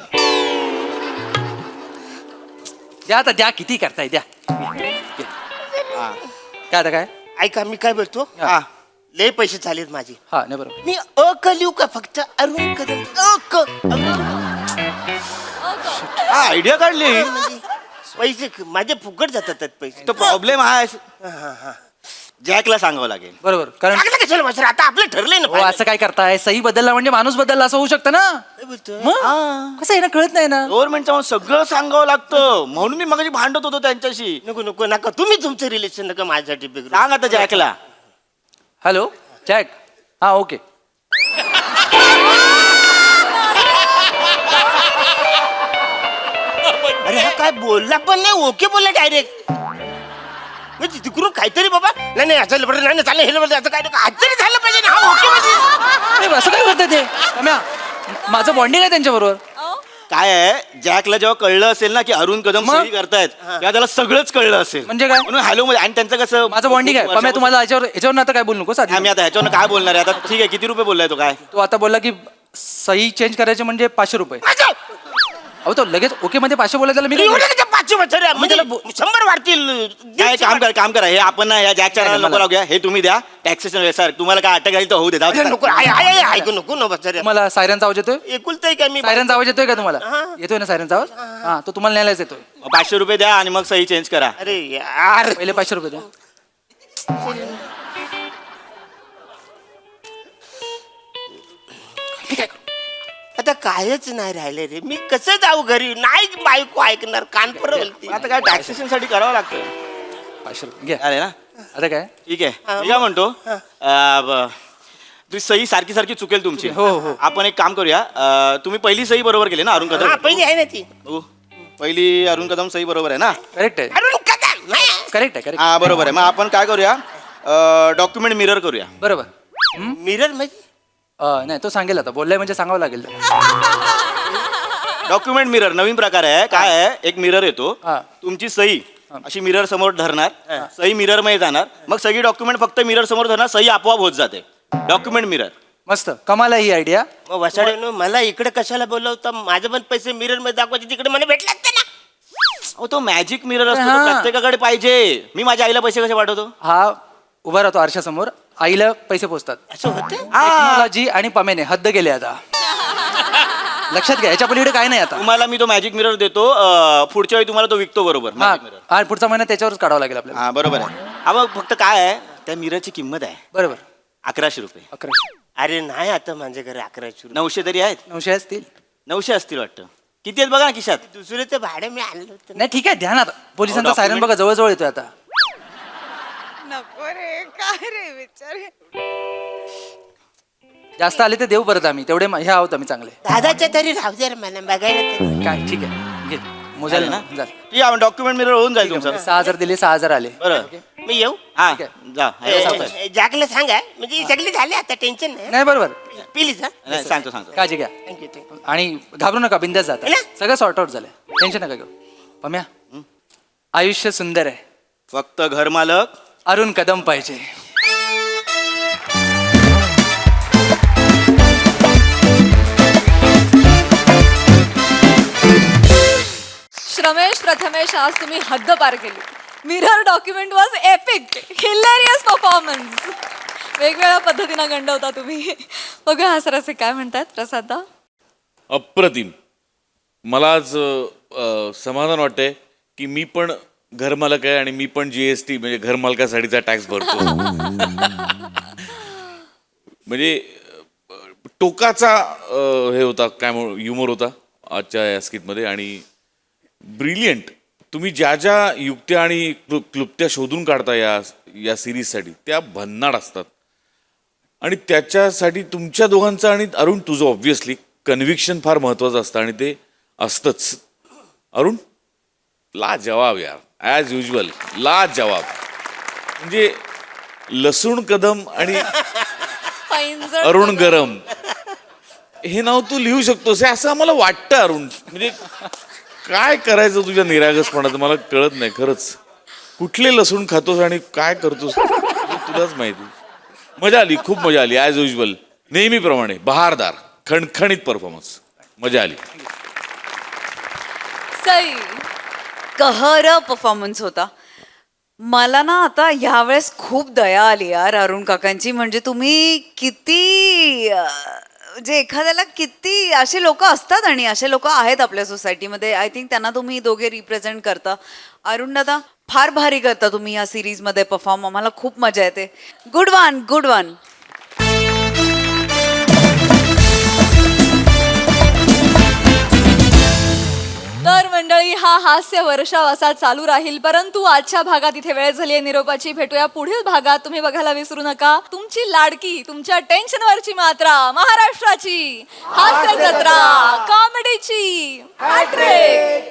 द्या आता द्या किती करताय द्या काय आता काय ऐका मी काय बोलतो हा लय पैसे झालेत माझे हा नाही बरोबर मी लिहू का फक्त अरुण कदम हा आयडिया काढली पैसे माझे फुकट जातात पैसे तो प्रॉब्लेम हा आहे जॅकला सांगावं लागेल बरोबर कारण लागलं कशाला वसरे आता आपलं ठरलंय ना हो final. असं काय करताय सही बदलला म्हणजे माणूस बदलला असं होऊ शकतं ना काय बोलतो? मग कसं आहे ना कळत नाही ना गव्हर्नमेंटच्या सगळं सांगावं लागतं म्हणून मी मगाशी भांडत होतो त्यांच्याशी नको नको नका तुम्ही तुमचं रिलेशन नका माझ्यासाठी बिघडू सांग आता जॅकला हॅलो जॅक हा ओके अरे हा काय बोलला पण नाही ओके बोलला डायरेक्ट म्हणजे तिकडून काहीतरी बाबा नाही नाही असं बरं नाही चालेल हे बरं, असं काय काहीतरी झालं पाहिजे ना हा ओके म्हणजे अरे, असं काय करताय ते रम्या, माझं बॉन्डिंग आहे त्यांच्याबरोबर काय आहे जॅकला जेव्हा कळलं असेल ना की अरुण कदम मग? सही करतायत तेव्हा त्याला सगळंच कळलं असेल म्हणजे काय? म्हणून हॅलो मध्ये आणि त्यांचं कसं माझं बॉन्डिंग आहे पण तुम्हाला याच्यावर आता काय बोलू नको आम्ही आता ह्याच्यावर काय बोलणार आहे आता ठीक आहे किती रुपये बोललाय तो काय तो आता बोलला की सही चेंज करायचे म्हणजे 500 रुपये अहो तो लगेच ओके मध्ये 500 बोलला त्याला मी काय एवढे करू? का 500 वचर म्हणजे 100 वाढतील काय काम करा हे आपण ना या जॅक चॅनल नको लावूया हे तुम्ही द्या टॅक्सेशन सर तुम्हाला काय अटक घाली तर होऊ दे जाऊ दे. नको ऐकू नको ना वचर तुम्हाला सायरनचा आवाज येतोय एकुलतंय काय मी सायरनचा आवाज येतोय का तुम्हाला हा. येतोय ना सायरनचा आवाज हा तो तुम्हाला न्यायलाच येतोय 500 रुपये द्या आणि मग सही चेंज करा अरे यार पहिले 500 रुपये द्या आता कायच नाही राहिले रे मी कसं जाऊ घरी नाही बायको ऐकणार कान परवलती आता काय टॅक्सेशन साठी करावं लागतं 500 रुपये घ्या अरे ना आता काय ठीक आहे मी काय म्हणतो तुझी सही सारखी सारखी चुकेल तुमची हो, हो. आपण एक काम करूया तुम्ही पहिली सही बरोबर केली ना अरुण हा कदम पहिली आहे ना ती बघू पहिली अरुण कदम सही बरोबर आहे ना करेक्ट आहे अरुण कदम नाही करेक्ट आहे करेक्ट हा बरोबर आहे मग आपण काय करूया डॉक्युमेंट मिरर करूया बरोबर मिरर म्हणजे नाही तो सांगेल आता बोललाय म्हणजे सांगावं लागेल डॉक्युमेंट मिरर नवीन प्रकार आहे. काय आहे, एक मिरर येतो, हा. तुमची सही अशी मिरर समोर धरणार, सही मिरर मध्ये जाणार, मग सगळी डॉक्युमेंट फक्त मिरर समोर धरणार, सही आपोआप होत जाते. Document mirror. मस्त कमाल आहे ही आयडिया. मग वसाड्यानं मला इकडे कशाला बोलवतं? माझे पण पैसे मिरर मध्ये दाखवायचे, तिकडे मला भेटले असते ना. अहो तो मॅजिक मिरर असतो, तो हा. प्रत्येकाकडे पाहिजे. मी माझ्या आईला पैसे कसे पाठवतो? हा उभा राहतो आरशासमोर, आईला पैसे पोचतात. असं होतं. टेक्नॉलॉजी आणि पमेने हद्द गेले आता. लक्षात घ्या, याच्या पलीकडे काय नाही आता. तुम्हाला मी तो मॅजिक मिरर देतो, पुढच्या वेळी तुम्हाला तो विकतो बरोबर. हा मॅजिक मिरर. हा, पुढचा महिना त्याच्यावरच काढावा लागेल आपल्याला. हा बरोबर आहे. हा मग फक्त काय आहे, त्या मिररची किंमत आहे बरोबर. 1100 रुपये. 1100 अरे नाही, आता माझ्या घरी 1100 रुपये. 900 तरी आहेत. 900 असतील. 900 असतील वाटतं. किती आहेत बघा ना खिशात. दुसरे ते भाडे मी आणलं होतं. नाही ठीक आहे, ध्यान आता. पोलिसांचा अहो, सायरन बघा जवळजवळ येतोय आता. नको रे, काय रे बिचारे. जास्त आले तर देऊ परत आम्ही, तेवढे हे आहोत आम्ही चांगले. दादाच्या तरी राहू दे रे मला बघायला तरी. काय ठीक आहे, घे मोजायला ना झालं. ठीक आहे, डॉक्युमेंट मिरर होऊन जाईल तुमचं. 6000 दिले, 6000 आले. बरं. मी येऊ? हा ठीक आहे. जा. जागला सांगा, म्हणजे सगळे झाले आता, टेन्शन नाही. नाही बरोबर, प्लीज. नाही, सांगतो सांगतो. काळजी घ्या थँक्यू थँक्यू. आणि घाबरू नका, बिंदास जाता. है ना? सगळं सॉर्ट आउट झालंय, टेन्शन नका घेऊ. पम्या, आयुष्य सुंदर आहे, फक्त घर मालक अरुण कदम पाहिजे. श्रमेश प्रथमेश, आज तुम्ही हद्द पार केली. Mirror document was epic, hilarious performance. वेगवेगळ्या पद्धतीनं गंडवता तुम्ही. बघा हसरसे काय म्हणतात प्रसादा. अप्रतिम. मला आज समाधान वाटतंय की मी पण घरमालक आहे आणि मी पण GST म्हणजे घरमालकासाठीचा टॅक्स भरतो. म्हणजे टोकाचा हे होता, काय ह्युमर होता आजच्या या स्किटमध्ये. आणि ब्रिलियंट. तुम्ही ज्या ज्या युक्त्या आणि क्लुप्त्या शोधून काढता या सिरीजसाठी, त्या भन्नाट असतात. आणि त्याच्यासाठी तुमच्या दोघांचं आणि अरुण तुझं ऑब्व्हियसली कन्व्हिक्शन फार महत्वाचं असतं आणि ते असतंच. अरुण ला जवाब यार, ॲज युजल ला जवाब. म्हणजे लसूण कदम आणि पैंजण अरुण गरम हे नाव तू लिहू शकतोस, हे असं आम्हाला वाटतं अरुण. म्हणजे काय करायचं तुझ्या निरागसपणाचं मला कळत नाही खरंच. कुठले लसूण खातोस आणि काय करतोस तुलाच माहिती. मजा आली, खूप मजा आली. ॲज युजल नेहमीप्रमाणे बहारदार खणखणीत परफॉर्मन्स, मजा आली. सई. कहर परफॉर्मन्स होता. मला ना आता ह्यावेळेस खूप दया आली यार अरुण काकांची. म्हणजे तुम्ही किती म्हणजे एखाद्याला किती असे लोक असतात आणि असे लोक आहेत आपल्या सोसायटीमध्ये. आय थिंक त्यांना तुम्ही दोघे रिप्रेझेंट करता. अरुण दादा फार भारी करता तुम्ही या सिरीजमध्ये परफॉर्म. आम्हाला खूप मजा येते. Good one, good one. तर मंडळी, हा हास्य वर्षाव असा चालू राहील, परंतु आजच्या भागात इथे वेळ झाली आहे निरोपाची. भेटूया पुढील भागात. तुम्ही बघायला विसरू नका तुमची लाडकी, तुमच्या टेन्शनवरची मात्रा, महाराष्ट्राची हास्य जत्रा, कॉमेडीची हॅट्रिक.